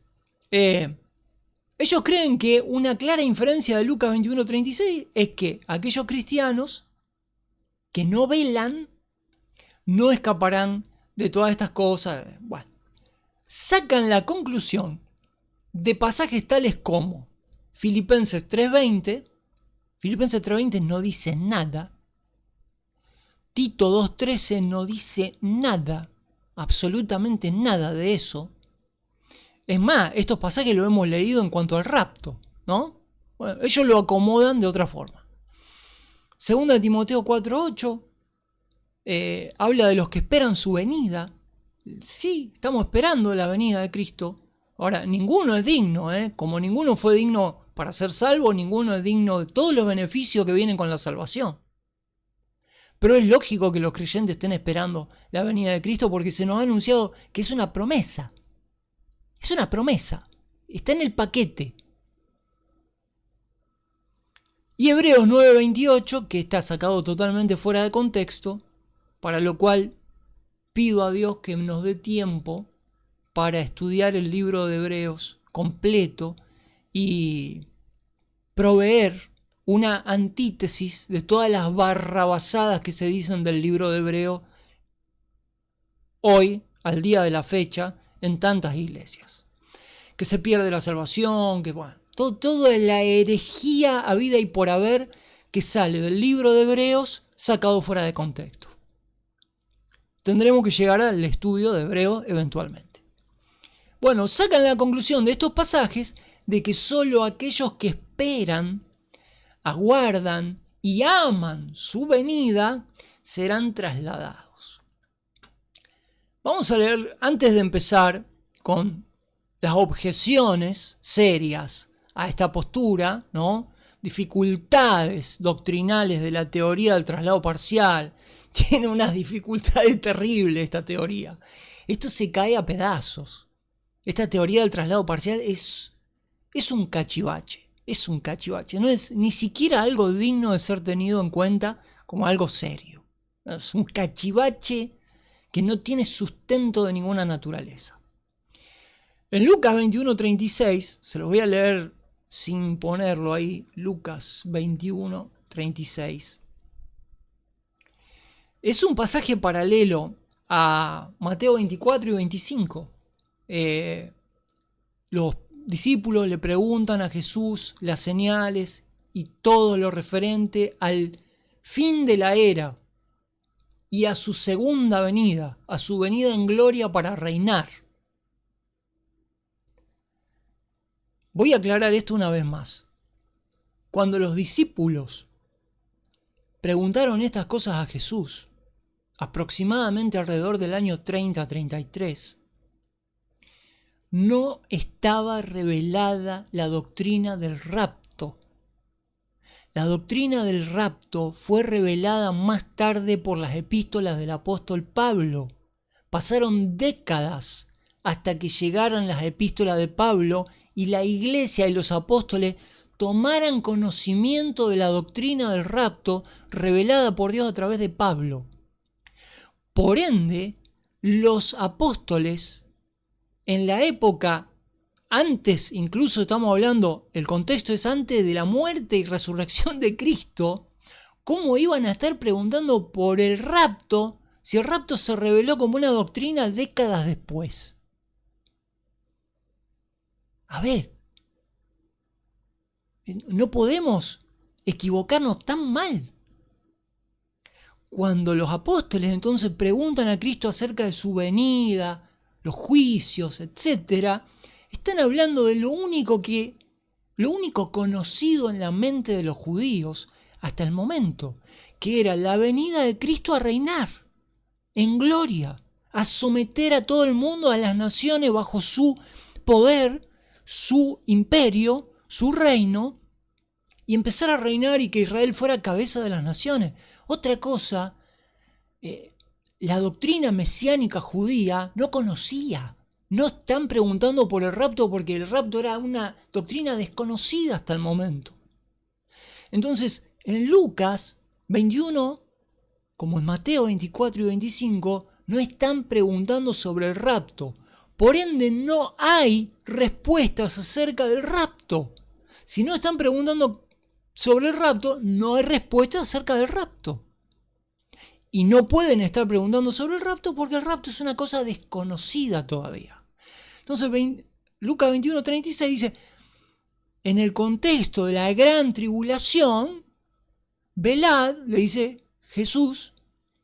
Ellos creen que una clara inferencia de Lucas 21, 36 es que aquellos cristianos que no velan no escaparán de todas estas cosas. Bueno, sacan la conclusión de pasajes tales como Filipenses 3:20. Filipenses 3:20 no dice nada. Tito 2:13 no dice nada. Absolutamente nada de eso. Es más, estos pasajes los hemos leído en cuanto al rapto, ¿no? Bueno, ellos lo acomodan de otra forma. Segunda de Timoteo 4:8 habla de los que esperan su venida. Sí, estamos esperando la venida de Cristo. Ahora, ninguno es digno, como ninguno fue digno para ser salvo, ninguno es digno de todos los beneficios que vienen con la salvación. Pero es lógico que los creyentes estén esperando la venida de Cristo porque se nos ha anunciado que es una promesa. Es una promesa. Está en el paquete. Y Hebreos 9:28, que está sacado totalmente fuera de contexto, para lo cual pido a Dios que nos dé tiempo para estudiar el libro de Hebreos completo y proveer una antítesis de todas las barrabasadas que se dicen del libro de Hebreos hoy, al día de la fecha, en tantas iglesias. Que se pierde la salvación, que bueno, todo es la herejía a vida y por haber que sale del libro de Hebreos sacado fuera de contexto. Tendremos que llegar al estudio de Hebreos eventualmente. Bueno, sacan la conclusión de estos pasajes de que solo aquellos que esperan, aguardan y aman su venida serán trasladados. Vamos a leer, antes de empezar con las objeciones serias a esta postura, ¿no? Dificultades doctrinales de la teoría del traslado parcial. Tiene unas dificultades terribles esta teoría. Esto se cae a pedazos. Esta teoría del traslado parcial es un cachivache. Es un cachivache. No es ni siquiera algo digno de ser tenido en cuenta como algo serio. Es un cachivache que no tiene sustento de ninguna naturaleza. En Lucas 21:36, se los voy a leer sin ponerlo ahí, Lucas 21:36. Es un pasaje paralelo a Mateo 24 y 25. Los discípulos le preguntan a Jesús las señales y todo lo referente al fin de la era y a su segunda venida, a su venida en gloria para reinar. Voy a aclarar esto una vez más. Cuando los discípulos preguntaron estas cosas a Jesús, aproximadamente alrededor del año 30-33, no estaba revelada la doctrina del rapto. La doctrina del rapto fue revelada más tarde por las epístolas del apóstol Pablo. Pasaron décadas hasta que llegaran las epístolas de Pablo y la iglesia y los apóstoles tomaran conocimiento de la doctrina del rapto revelada por Dios a través de Pablo. Por ende, los apóstoles en la época antes, incluso estamos hablando, el contexto es antes de la muerte y resurrección de Cristo, ¿cómo iban a estar preguntando por el rapto si el rapto se reveló como una doctrina décadas después? A ver, no podemos equivocarnos tan mal. Cuando los apóstoles entonces preguntan a Cristo acerca de su venida, los juicios, etc., están hablando de lo único conocido en la mente de los judíos hasta el momento, que era la venida de Cristo a reinar en gloria, a someter a todo el mundo, a las naciones bajo su poder, su imperio, su reino, y empezar a reinar y que Israel fuera cabeza de las naciones. Otra cosa, la doctrina mesiánica judía no conocía. No están preguntando por el rapto porque el rapto era una doctrina desconocida hasta el momento. Entonces, en Lucas 21, como en Mateo 24 y 25, no están preguntando sobre el rapto. Por ende, no hay respuestas acerca del rapto. Si no están preguntando sobre el rapto, no hay respuestas acerca del rapto. Y no pueden estar preguntando sobre el rapto porque el rapto es una cosa desconocida todavía. Entonces, Lucas 21:36 dice, en el contexto de la gran tribulación, velad, le dice Jesús,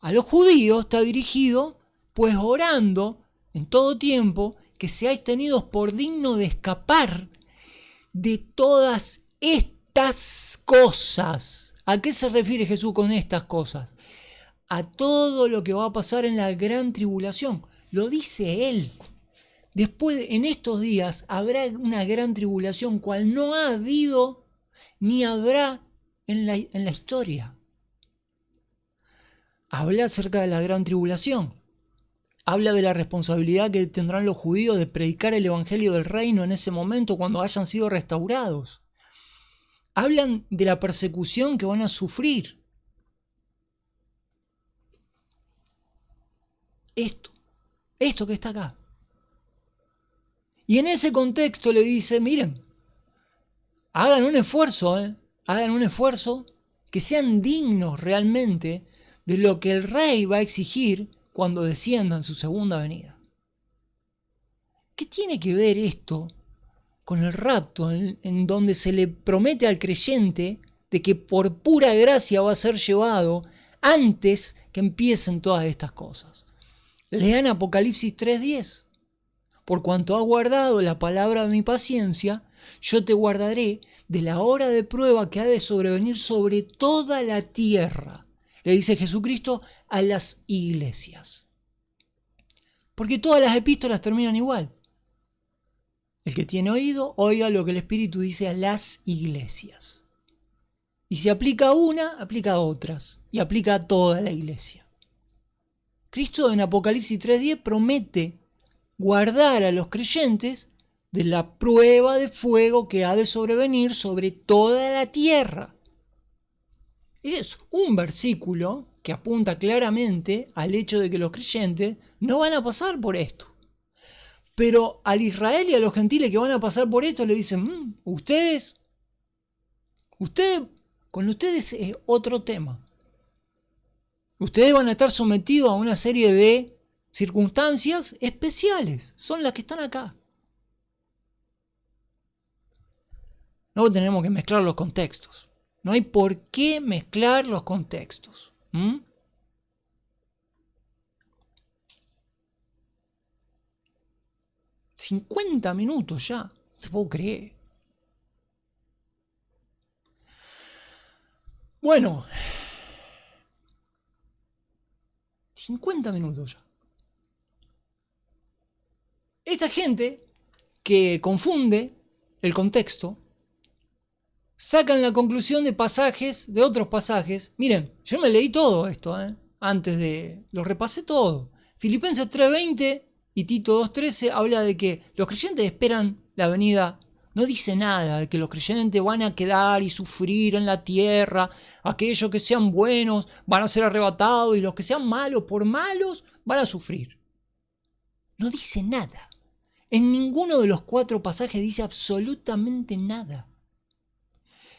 a los judíos está dirigido, pues orando en todo tiempo, que seáis tenidos por dignos de escapar de todas estas cosas. ¿A qué se refiere Jesús con estas cosas? A todo lo que va a pasar en la gran tribulación. Lo dice Él. Después, en estos días, habrá una gran tribulación, cual no ha habido ni habrá en la historia. Habla acerca de la gran tribulación. Habla de la responsabilidad que tendrán los judíos de predicar el evangelio del reino en ese momento cuando hayan sido restaurados. Hablan de la persecución que van a sufrir. Esto que está acá. Y en ese contexto le dice, miren, hagan un esfuerzo, que sean dignos realmente de lo que el rey va a exigir cuando descienda en su segunda venida. ¿Qué tiene que ver esto con el rapto, en donde se le promete al creyente de que por pura gracia va a ser llevado antes que empiecen todas estas cosas? Lean Apocalipsis 3:10. Por cuanto has guardado la palabra de mi paciencia, yo te guardaré de la hora de prueba que ha de sobrevenir sobre toda la tierra. Le dice Jesucristo a las iglesias. Porque todas las epístolas terminan igual. El que tiene oído, oiga lo que el Espíritu dice a las iglesias. Y si aplica a una, aplica a otras. Y aplica a toda la iglesia. Cristo en Apocalipsis 3:10 promete guardar a los creyentes de la prueba de fuego que ha de sobrevenir sobre toda la tierra. Es un versículo que apunta claramente al hecho de que los creyentes no van a pasar por esto. Pero al Israel y a los gentiles que van a pasar por esto le dicen, con ustedes es otro tema. Ustedes van a estar sometidos a una serie de circunstancias especiales son las que están acá. No tenemos que mezclar los contextos. No hay por qué mezclar los contextos. 50 minutos ya. No se puede creer. Bueno. 50 minutos ya. Esta gente que confunde el contexto, sacan la conclusión de pasajes, de otros pasajes. Miren, yo me leí todo esto, antes de... Lo repasé todo. Filipenses 3:20 y Tito 2:13 habla de que los creyentes esperan la venida. No dice nada de que los creyentes van a quedar y sufrir en la tierra. Aquellos que sean buenos van a ser arrebatados y los que sean malos por malos van a sufrir. No dice nada. En ninguno de los 4 pasajes dice absolutamente nada.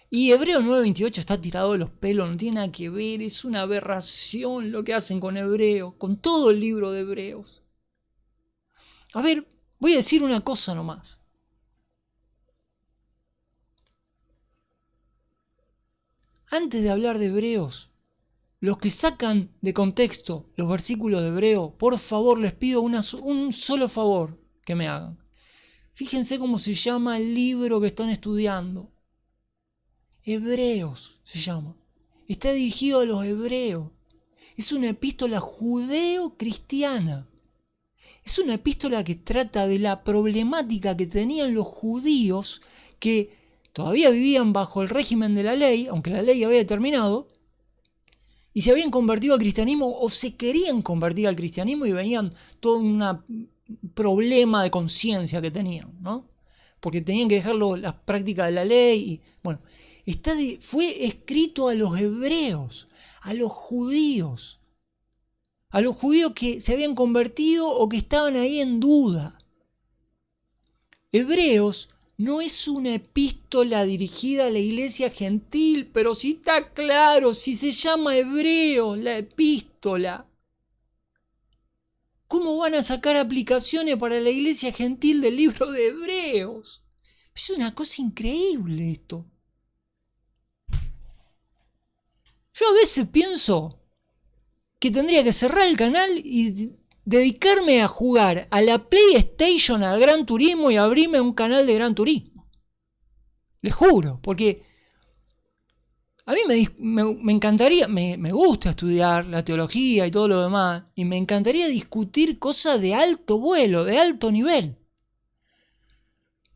Y Hebreos 9:28 está tirado de los pelos, no tiene nada que ver, es una aberración lo que hacen con Hebreos, con todo el libro de Hebreos. A ver, voy a decir una cosa nomás. Antes de hablar de Hebreos, los que sacan de contexto los versículos de Hebreo, por favor les pido un solo favor que me hagan. Fíjense cómo se llama el libro que están estudiando. Hebreos se llama. Está dirigido a los hebreos. Es una epístola judeo-cristiana. Es una epístola que trata de la problemática que tenían los judíos que todavía vivían bajo el régimen de la ley, aunque la ley había terminado, y se habían convertido al cristianismo o se querían convertir al cristianismo y venían todo un problema de conciencia que tenían, ¿no? Porque tenían que dejar las prácticas de la ley y, bueno, fue escrito a los hebreos, a los judíos que se habían convertido o que estaban ahí en duda. Hebreos no es una epístola dirigida a la iglesia gentil, pero sí está claro, si se llama Hebreos la epístola. ¿Cómo van a sacar aplicaciones para la iglesia gentil del libro de Hebreos? Es una cosa increíble esto. Yo a veces pienso que tendría que cerrar el canal y dedicarme a jugar a la PlayStation, al Gran Turismo y abrirme un canal de Gran Turismo. Les juro, porque a mí me encantaría, me gusta estudiar la teología y todo lo demás, y me encantaría discutir cosas de alto vuelo, de alto nivel.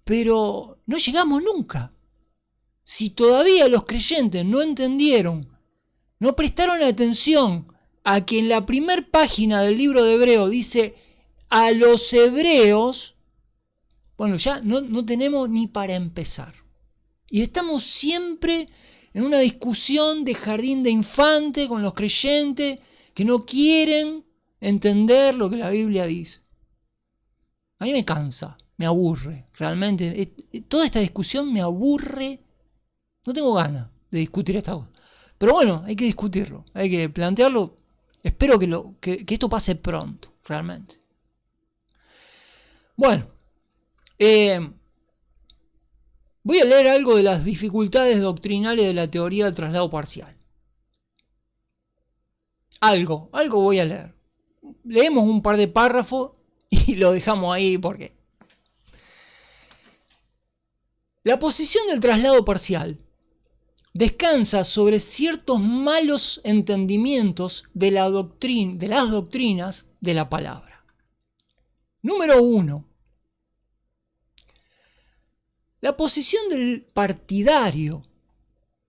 Pero no llegamos nunca. Si todavía los creyentes no entendieron, no prestaron atención a que en la primer página del libro de Hebreo dice a los hebreos, bueno, ya no tenemos ni para empezar. Y estamos siempre en una discusión de jardín de infante con los creyentes que no quieren entender lo que la Biblia dice. A mí me cansa, me aburre, realmente. Toda esta discusión me aburre. No tengo ganas de discutir esta cosa. Pero bueno, hay que discutirlo, hay que plantearlo. Espero que esto pase pronto, realmente. Bueno, voy a leer algo de las dificultades doctrinales de la teoría del traslado parcial. Algo voy a leer. Leemos un par de párrafos y lo dejamos ahí porque... La posición del traslado parcial descansa sobre ciertos malos entendimientos de las doctrinas de la palabra. Número 1. La posición del partidario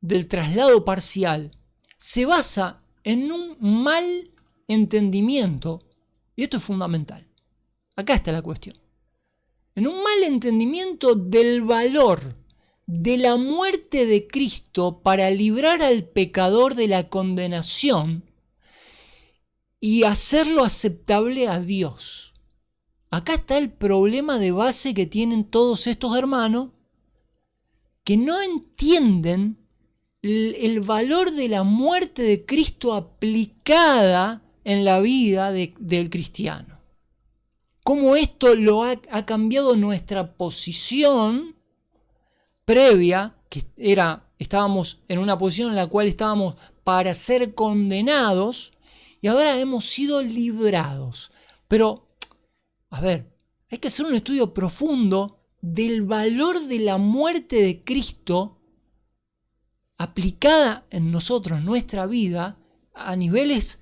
del traslado parcial se basa en un mal entendimiento, y esto es fundamental. Acá está la cuestión. En un mal entendimiento del valor de la muerte de Cristo para librar al pecador de la condenación y hacerlo aceptable a Dios. Acá está el problema de base que tienen todos estos hermanos que no entienden el valor de la muerte de Cristo aplicada en la vida del cristiano. cómo esto ha cambiado nuestra posición previa, que estábamos en una posición en la cual estábamos para ser condenados, y ahora hemos sido librados. Pero, a ver, hay que hacer un estudio profundo del valor de la muerte de Cristo aplicada en nosotros, nuestra vida, a nivel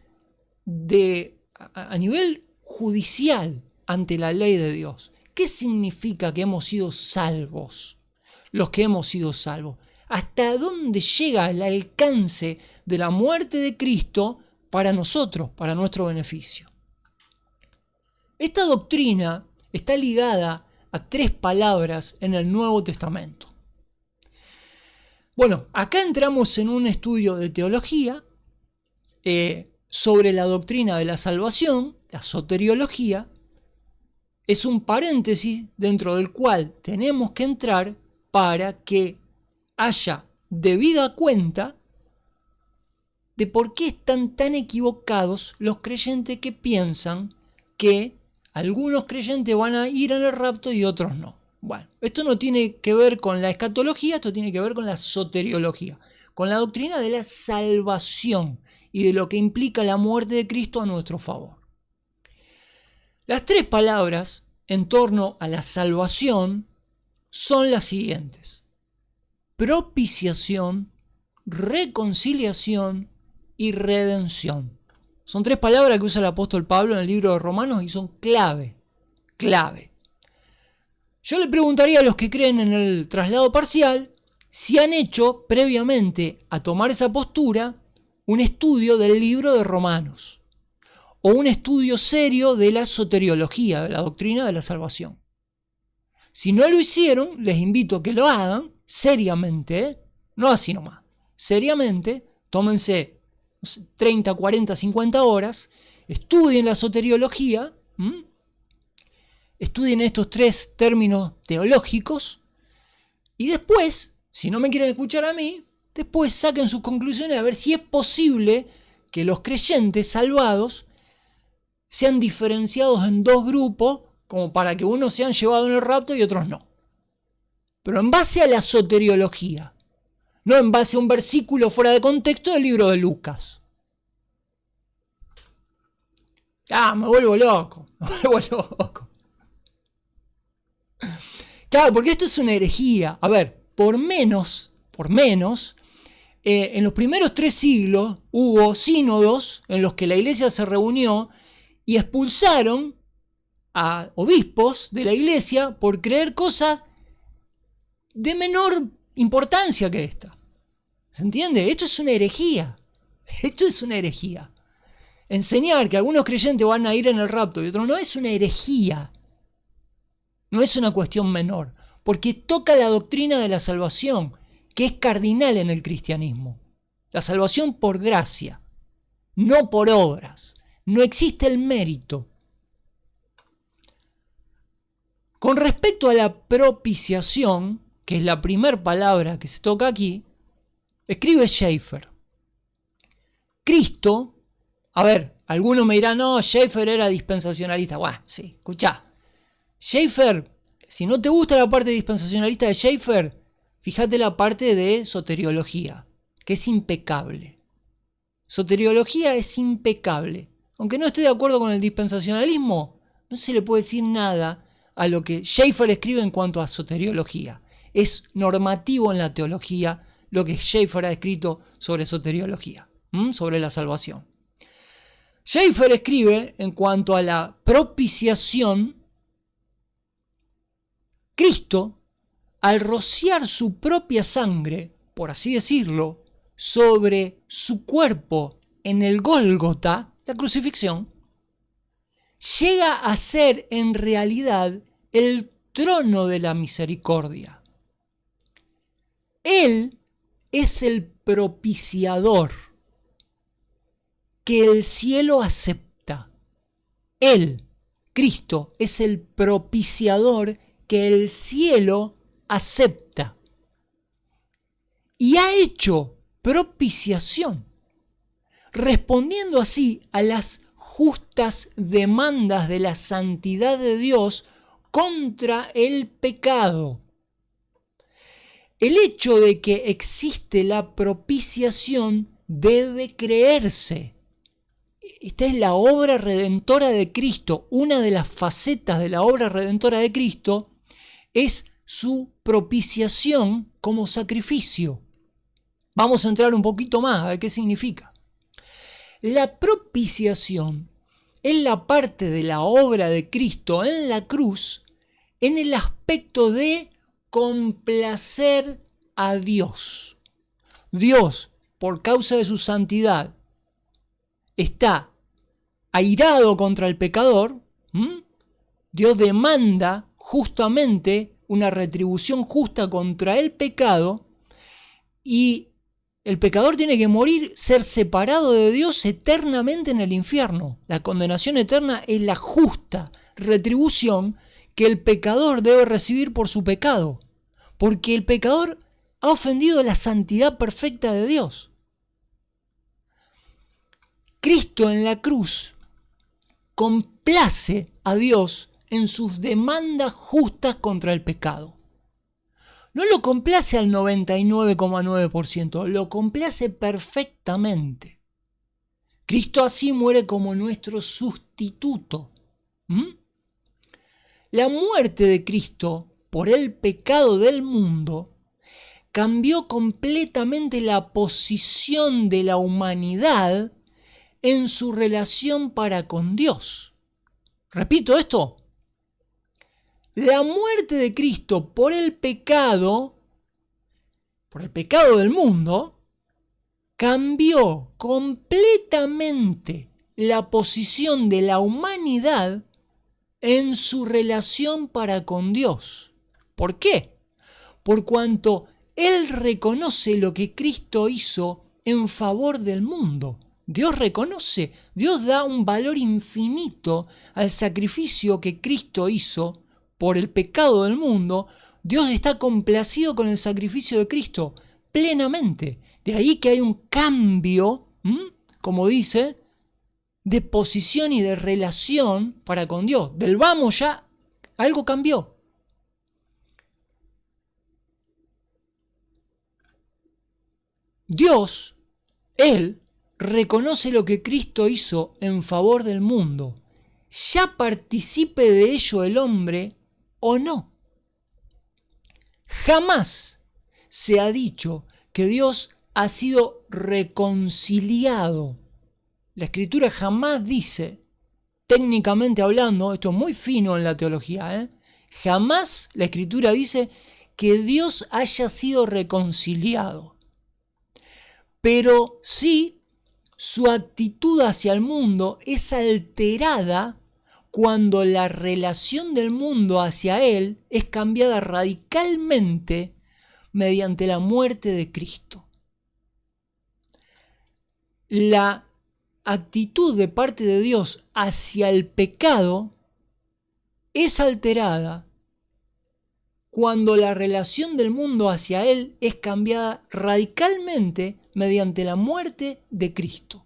judicial ante la ley de Dios. ¿Qué significa que hemos sido salvos? Los que hemos sido salvos. ¿Hasta dónde llega el alcance de la muerte de Cristo para nosotros, para nuestro beneficio? Esta doctrina está ligada a 3 palabras en el Nuevo Testamento. Bueno, acá entramos en un estudio de teología sobre la doctrina de la salvación, la soteriología. Es un paréntesis dentro del cual tenemos que entrar para que haya debida cuenta de por qué están tan equivocados los creyentes que piensan que algunos creyentes van a ir en el rapto y otros no. Bueno, esto no tiene que ver con la escatología, esto tiene que ver con la soteriología, con la doctrina de la salvación y de lo que implica la muerte de Cristo a nuestro favor. Las 3 palabras en torno a la salvación son las siguientes: propiciación, reconciliación y redención. Son 3 palabras que usa el apóstol Pablo en el libro de Romanos y son clave. Yo le preguntaría a los que creen en el traslado parcial si han hecho previamente a tomar esa postura un estudio del libro de Romanos o un estudio serio de la soteriología, de la doctrina de la salvación. Si no lo hicieron, les invito a que lo hagan seriamente, no así nomás, seriamente, tómense 30, 40, 50 horas, estudien la soteriología, estudien estos 3 términos teológicos y después, si no me quieren escuchar a mí, después saquen sus conclusiones a ver si es posible que los creyentes salvados sean diferenciados en 2 grupos como para que unos sean llevados en el rapto y otros no. Pero en base a la soteriología, no en base a un versículo fuera de contexto del libro de Lucas. Me vuelvo loco. Claro, porque esto es una herejía. A ver, por menos, en los primeros 3 siglos hubo sínodos en los que la iglesia se reunió y expulsaron a obispos de la iglesia por creer cosas de menor importancia que esta. ¿Se entiende? Esto es una herejía. Enseñar que algunos creyentes van a ir en el rapto y otros no es una herejía. No es una cuestión menor, porque toca la doctrina de la salvación, que es cardinal en el cristianismo. La salvación por gracia, no por obras. No existe el mérito. Con respecto a la propiciación, que es la primera palabra que se toca aquí, escribe Schaeffer. Cristo, a ver, algunos me dirán, no, Schaeffer era dispensacionalista. Buah, sí, escuchá. Schaeffer, si no te gusta la parte dispensacionalista de Schaeffer, fíjate la parte de soteriología, que es impecable. Soteriología es impecable. Aunque no estoy de acuerdo con el dispensacionalismo, no se le puede decir nada a lo que Schaeffer escribe en cuanto a soteriología. Es normativo en la teología lo que Schaeffer ha escrito sobre soteriología, sobre la salvación. Schaeffer escribe en cuanto a la propiciación: Cristo, al rociar su propia sangre, por así decirlo, sobre su cuerpo en el Gólgota, la crucifixión, llega a ser en realidad el trono de la misericordia. Él es el propiciador que el cielo acepta. Él, Cristo, es el propiciador que el cielo acepta. Y ha hecho propiciación, respondiendo así a las justas demandas de la santidad de Dios contra el pecado. El hecho de que existe la propiciación debe creerse. Esta es la obra redentora de Cristo. Una de las facetas de la obra redentora de Cristo es su propiciación como sacrificio. Vamos a entrar un poquito más a ver qué significa. La propiciación es la parte de la obra de Cristo en la cruz en el aspecto de complacer a Dios. Dios, por causa de su santidad, está airado contra el pecador. Dios demanda justamente una retribución justa contra el pecado y el pecador tiene que morir, ser separado de Dios eternamente en el infierno. La condenación eterna es la justa retribución que el pecador debe recibir por su pecado, porque el pecador ha ofendido la santidad perfecta de Dios. Cristo en la cruz complace a Dios en sus demandas justas contra el pecado. No lo complace al 99,9%, lo complace perfectamente. Cristo así muere como nuestro sustituto. La muerte de Cristo por el pecado del mundo cambió completamente la posición de la humanidad en su relación para con Dios. Repito esto. La muerte de Cristo por el pecado del mundo, cambió completamente la posición de la humanidad en su relación para con Dios. ¿Por qué? Por cuanto Él reconoce lo que Cristo hizo en favor del mundo. Dios reconoce, Dios da un valor infinito al sacrificio que Cristo hizo por el pecado del mundo. Dios está complacido con el sacrificio de Cristo plenamente. De ahí que hay un cambio, como dice, de posición y de relación para con Dios. Del vamos ya, algo cambió. Dios, Él, reconoce lo que Cristo hizo en favor del mundo. Ya participe de ello el hombre o no. Jamás se ha dicho que Dios ha sido reconciliado. La Escritura jamás dice, técnicamente hablando, esto es muy fino en la teología, jamás la Escritura dice que Dios haya sido reconciliado. Pero sí, su actitud hacia el mundo es alterada cuando la relación del mundo hacia Él es cambiada radicalmente mediante la muerte de Cristo. La actitud de parte de Dios hacia el pecado es alterada cuando la relación del mundo hacia Él es cambiada radicalmente mediante la muerte de Cristo.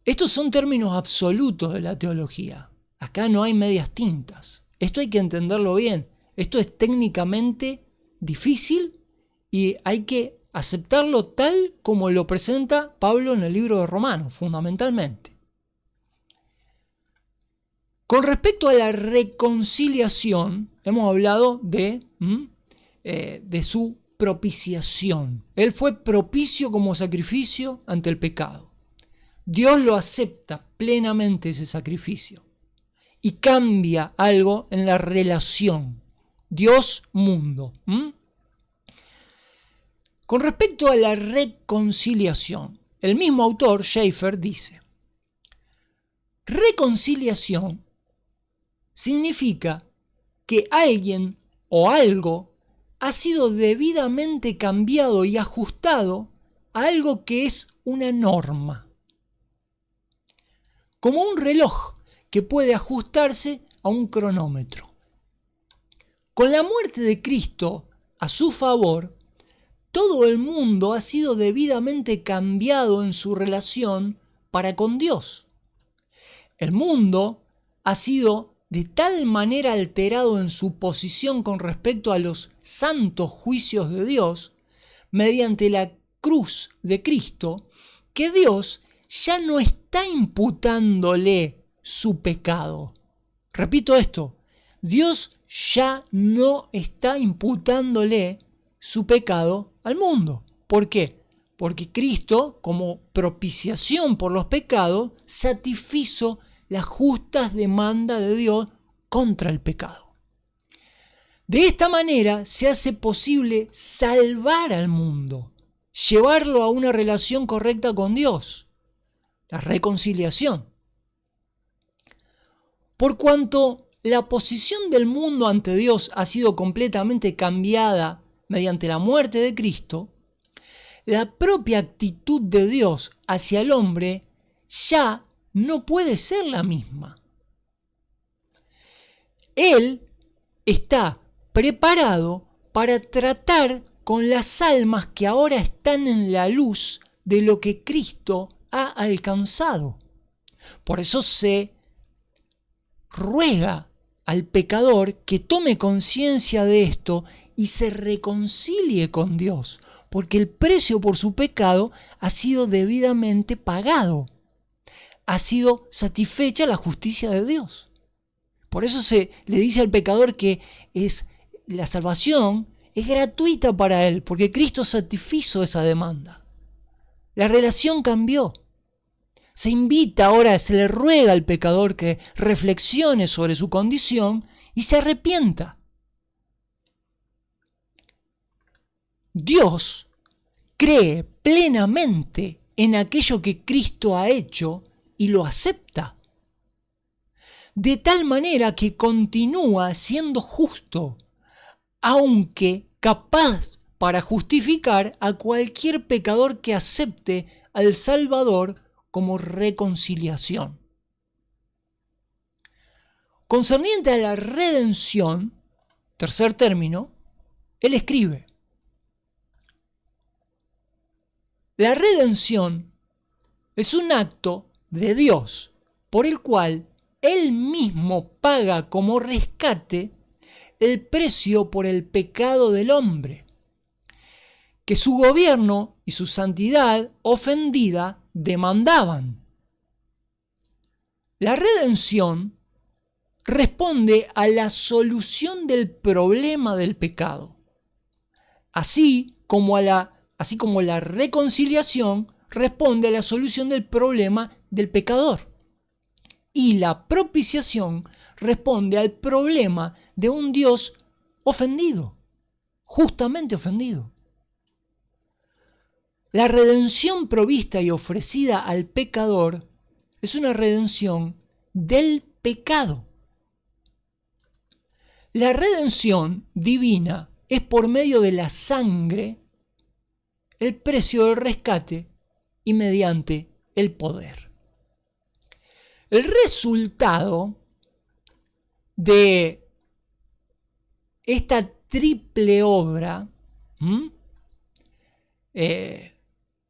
Estos son términos absolutos de la teología. Acá no hay medias tintas. Esto hay que entenderlo bien. Esto es técnicamente difícil y hay que aceptarlo tal como lo presenta Pablo en el libro de Romanos, fundamentalmente. Con respecto a la reconciliación, hemos hablado de su propiciación. Él fue propicio como sacrificio ante el pecado. Dios lo acepta plenamente ese sacrificio y cambia algo en la relación Dios-mundo. Con respecto a la reconciliación, el mismo autor, Schaeffer, dice: reconciliación significa que alguien o algo ha sido debidamente cambiado y ajustado a algo que es una norma. Como un reloj que puede ajustarse a un cronómetro. Con la muerte de Cristo a su favor, todo el mundo ha sido debidamente cambiado en su relación para con Dios. El mundo ha sido de tal manera alterado en su posición con respecto a los santos juicios de Dios, mediante la cruz de Cristo, que Dios ya no está imputándole su pecado. Repito esto, Dios ya no está imputándole su pecado al mundo. ¿Por qué? Porque Cristo, como propiciación por los pecados, satisfizo las justas demandas de Dios contra el pecado. De esta manera se hace posible salvar al mundo, llevarlo a una relación correcta con Dios, la reconciliación. Por cuanto la posición del mundo ante Dios ha sido completamente cambiada mediante la muerte de Cristo, la propia actitud de Dios hacia el hombre ya no puede ser la misma. Él está preparado para tratar con las almas que ahora están en la luz de lo que Cristo ha alcanzado. Por eso se ruega al pecador que tome conciencia de esto y se reconcilie con Dios, porque el precio por su pecado ha sido debidamente pagado. Ha sido satisfecha la justicia de Dios. Por eso se le dice al pecador que la salvación es gratuita para él, porque Cristo satisfizo esa demanda. La relación cambió. Se invita ahora, se le ruega al pecador que reflexione sobre su condición y se arrepienta. Dios cree plenamente en aquello que Cristo ha hecho y lo acepta. De tal manera que continúa siendo justo, aunque capaz para justificar a cualquier pecador que acepte al Salvador como reconciliación. Concerniente a la redención, tercer término, él escribe: la redención es un acto de Dios por el cual Él mismo paga como rescate el precio por el pecado del hombre, que su gobierno y su santidad ofendida demandaban. La redención responde a la solución del problema del pecado, así como la reconciliación responde a la solución del problema del pecador. Y la propiciación responde al problema de un Dios ofendido, justamente ofendido. La redención provista y ofrecida al pecador es una redención del pecado. La redención divina es por medio de la sangre, el precio del rescate y mediante el poder. El resultado de esta triple obra,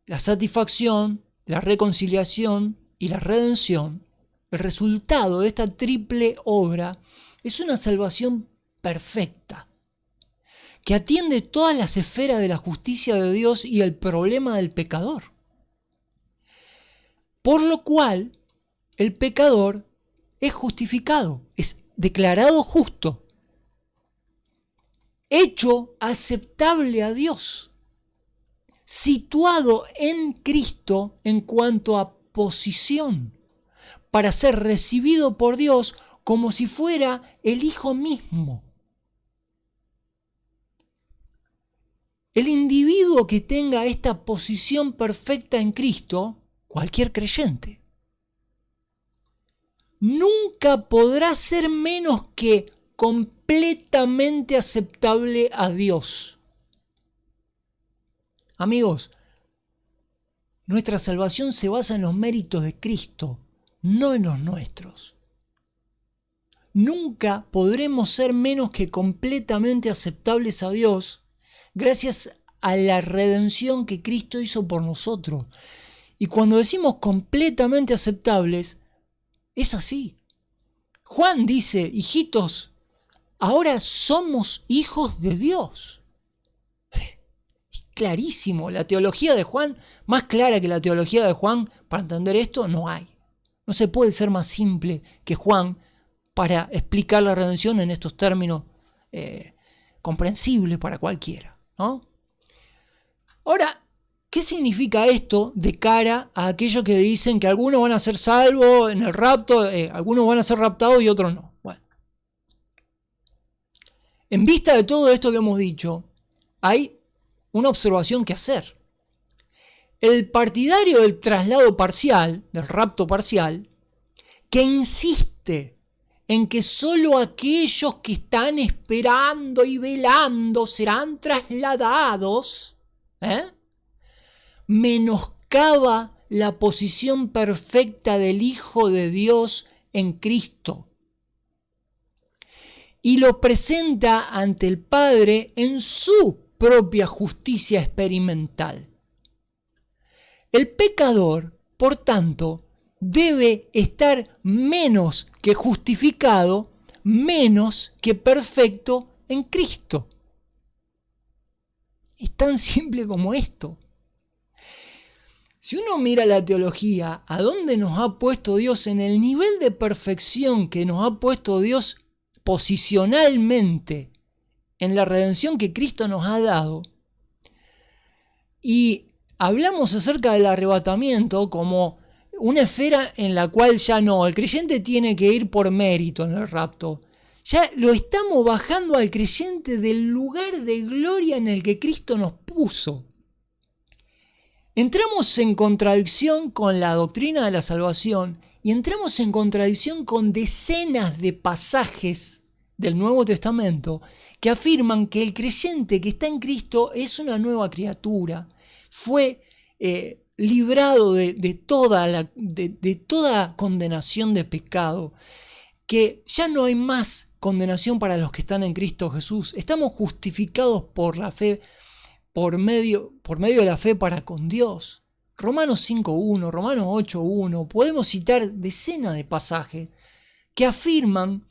la satisfacción, la reconciliación y la redención, el resultado de esta triple obra es una salvación perfecta, que atiende todas las esferas de la justicia de Dios y el problema del pecador. Por lo cual, el pecador es justificado, es declarado justo, hecho aceptable a Dios, situado en Cristo en cuanto a posición, para ser recibido por Dios como si fuera el Hijo mismo. El individuo que tenga esta posición perfecta en Cristo, cualquier creyente, nunca podrá ser menos que completamente aceptable a Dios. Amigos, nuestra salvación se basa en los méritos de Cristo, no en los nuestros. Nunca podremos ser menos que completamente aceptables a Dios gracias a la redención que Cristo hizo por nosotros. Y cuando decimos completamente aceptables, Es así. Juan dice, hijitos, ahora somos hijos de Dios. Es clarísimo. La teología de Juan, más clara que la teología de Juan, para entender esto, no hay. No se puede ser más simple que Juan para explicar la redención en estos términos comprensibles para cualquiera, ¿no? Ahora, ¿qué significa esto de cara a aquellos que dicen que algunos van a ser salvos en el rapto, algunos van a ser raptados y otros no? Bueno, en vista de todo esto que hemos dicho, hay una observación que hacer. El partidario del traslado parcial, del rapto parcial, que insiste en que solo aquellos que están esperando y velando serán trasladados, menoscaba la posición perfecta del Hijo de Dios en Cristo y lo presenta ante el Padre en su propia justicia experimental. El pecador, por tanto, debe estar menos que justificado, menos que perfecto en Cristo. Es tan simple como esto. Si uno mira la teología, ¿a dónde nos ha puesto Dios en el nivel de perfección que nos ha puesto Dios posicionalmente en la redención que Cristo nos ha dado? Y hablamos acerca del arrebatamiento como una esfera en la cual ya no, el creyente tiene que ir por mérito en el rapto. Ya lo estamos bajando al creyente del lugar de gloria en el que Cristo nos puso. Entramos en contradicción con la doctrina de la salvación y entramos en contradicción con decenas de pasajes del Nuevo Testamento que afirman que el creyente que está en Cristo es una nueva criatura, fue librado de toda condenación de pecado, que ya no hay más condenación para los que están en Cristo Jesús. Estamos justificados por la fe, por medio de la fe para con Dios. Romanos 5.1, Romanos 8.1, podemos citar decenas de pasajes que afirman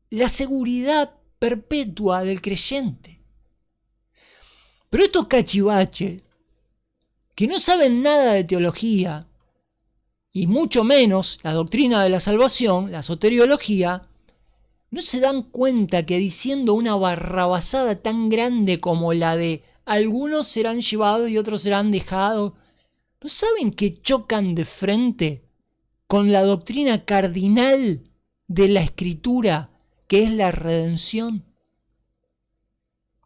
la seguridad perpetua del creyente. Pero estos cachivaches, que no saben nada de teología, y mucho menos la doctrina de la salvación, la soteriología, no se dan cuenta que diciendo una barrabasada tan grande como la de algunos serán llevados y otros serán dejados, ¿no saben que chocan de frente con la doctrina cardinal de la Escritura, que es la redención?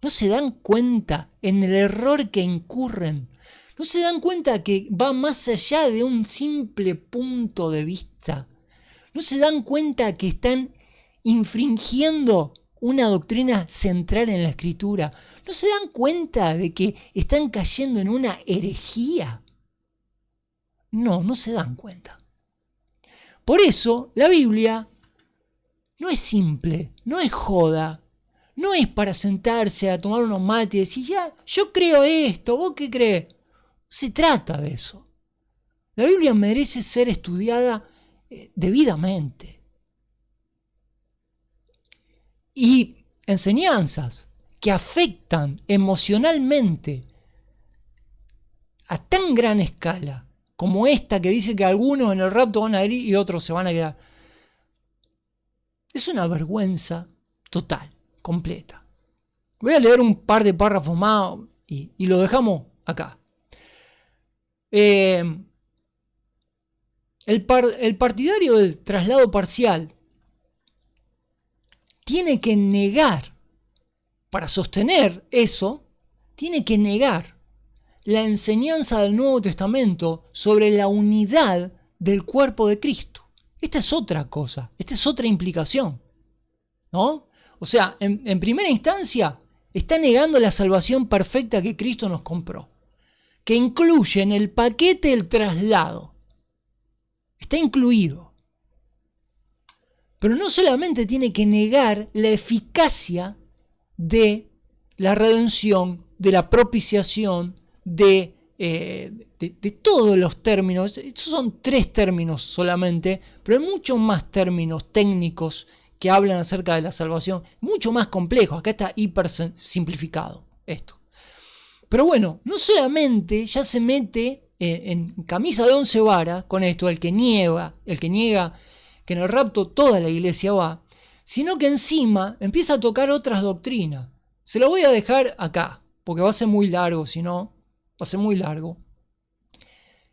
¿No se dan cuenta en el error que incurren? ¿No se dan cuenta que va más allá de un simple punto de vista? ¿No se dan cuenta que están infringiendo una doctrina central en la Escritura? ¿No se dan cuenta de que están cayendo en una herejía? No se dan cuenta. Por eso la Biblia no es simple, no es joda, no es para sentarse a tomar unos mates y decir, ya, yo creo esto, ¿vos qué crees? No se trata de eso. La Biblia merece ser estudiada debidamente. Y enseñanzas que afectan emocionalmente a tan gran escala como esta que dice que algunos en el rapto van a ir y otros se van a quedar. Es una vergüenza total, completa. Voy a leer un par de párrafos más y lo dejamos acá. El partidario del traslado parcial tiene que negar, para sostener eso, tiene que negar la enseñanza del Nuevo Testamento sobre la unidad del cuerpo de Cristo. Esta es otra cosa, esta es otra implicación, ¿no? O sea, en primera instancia, está negando la salvación perfecta que Cristo nos compró, que incluye en el paquete el traslado. Está incluido. Pero no solamente tiene que negar la eficacia de la redención, de la propiciación, de de todos los términos. Estos son 3 términos solamente, pero hay muchos más términos técnicos que hablan acerca de la salvación, mucho más complejo. Acá está hiper simplificado esto. Pero bueno, no solamente ya se mete en camisa de 11 varas con esto, el que niega que en el rapto toda la iglesia va, sino que encima empieza a tocar otras doctrinas. Se lo voy a dejar acá, porque va a ser muy largo, si no, va a ser muy largo.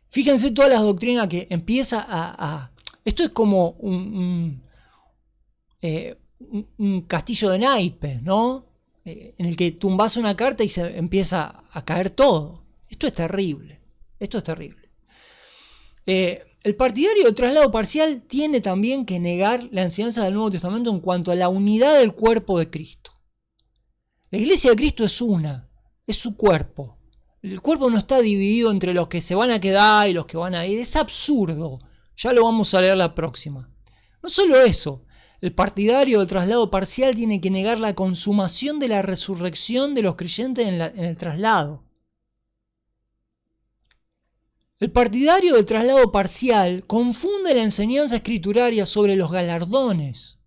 Fíjense todas las doctrinas que empieza a esto es como un castillo de naipes, ¿no? En el que tumbas una carta y se empieza a caer todo. Esto es terrible. Esto es terrible. El partidario del traslado parcial tiene también que negar la enseñanza del Nuevo Testamento en cuanto a la unidad del cuerpo de Cristo. La iglesia de Cristo es una, es su cuerpo. El cuerpo no está dividido entre los que se van a quedar y los que van a ir. Es absurdo. Ya lo vamos a leer la próxima. No solo eso, el partidario del traslado parcial tiene que negar la consumación de la resurrección de los creyentes en el traslado. El partidario del traslado parcial confunde la enseñanza escrituraria sobre los galardones.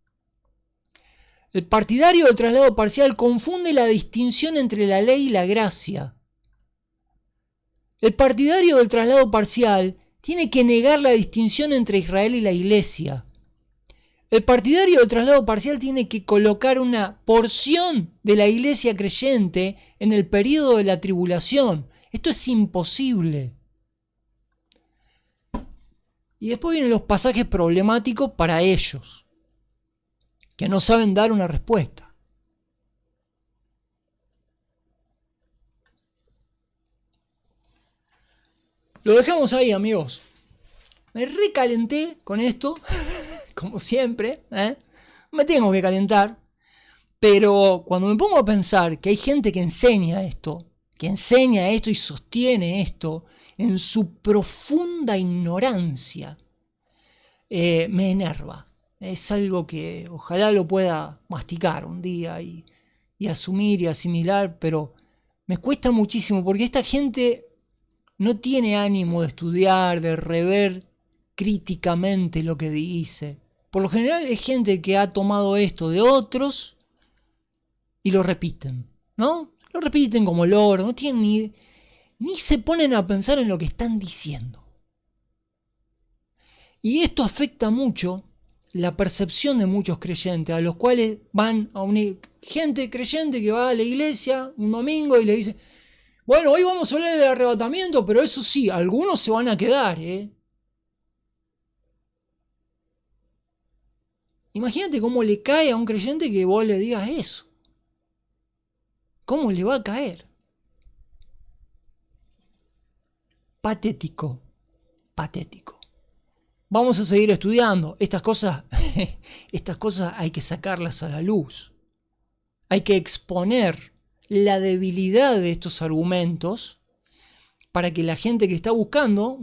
El partidario del traslado parcial confunde la distinción entre la ley y la gracia. El partidario del traslado parcial tiene que negar la distinción entre Israel y la iglesia. El partidario del traslado parcial tiene que colocar una porción de la iglesia creyente en el período de la tribulación. Esto es imposible. Y después vienen los pasajes problemáticos para ellos, que no saben dar una respuesta. Lo dejamos ahí, amigos. Me recalenté con esto, como siempre, me tengo que calentar, pero cuando me pongo a pensar que hay gente que enseña esto y sostiene esto en su profunda ignorancia, me enerva. Es algo que ojalá lo pueda masticar un día y asumir y asimilar, pero me cuesta muchísimo porque esta gente no tiene ánimo de estudiar, de rever críticamente lo que dice. Por lo general es gente que ha tomado esto de otros y lo repiten, ¿no? Lo repiten como loro, no tienen ni se ponen a pensar en lo que están diciendo. Y esto afecta mucho la percepción de muchos creyentes, a los cuales van a unir gente creyente que va a la iglesia un domingo y le dice: bueno, hoy vamos a hablar del arrebatamiento, pero eso sí, algunos se van a quedar, Imagínate cómo le cae a un creyente que vos le digas eso. ¿Cómo le va a caer? Patético. Patético. Vamos a seguir estudiando. Estas cosas hay que sacarlas a la luz. Hay que exponer la debilidad de estos argumentos para que la gente que está buscando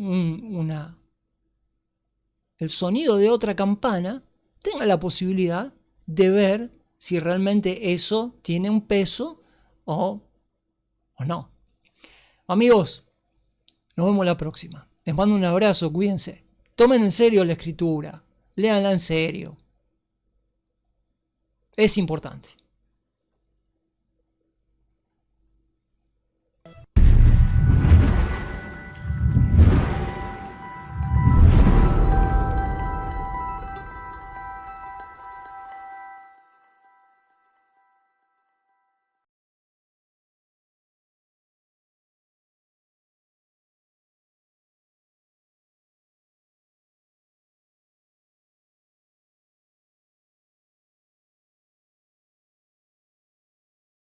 el sonido de otra campana tenga la posibilidad de ver si realmente eso tiene un peso o no. Amigos, nos vemos la próxima. Les mando un abrazo, cuídense. Tomen en serio la escritura, léanla en serio. Es importante.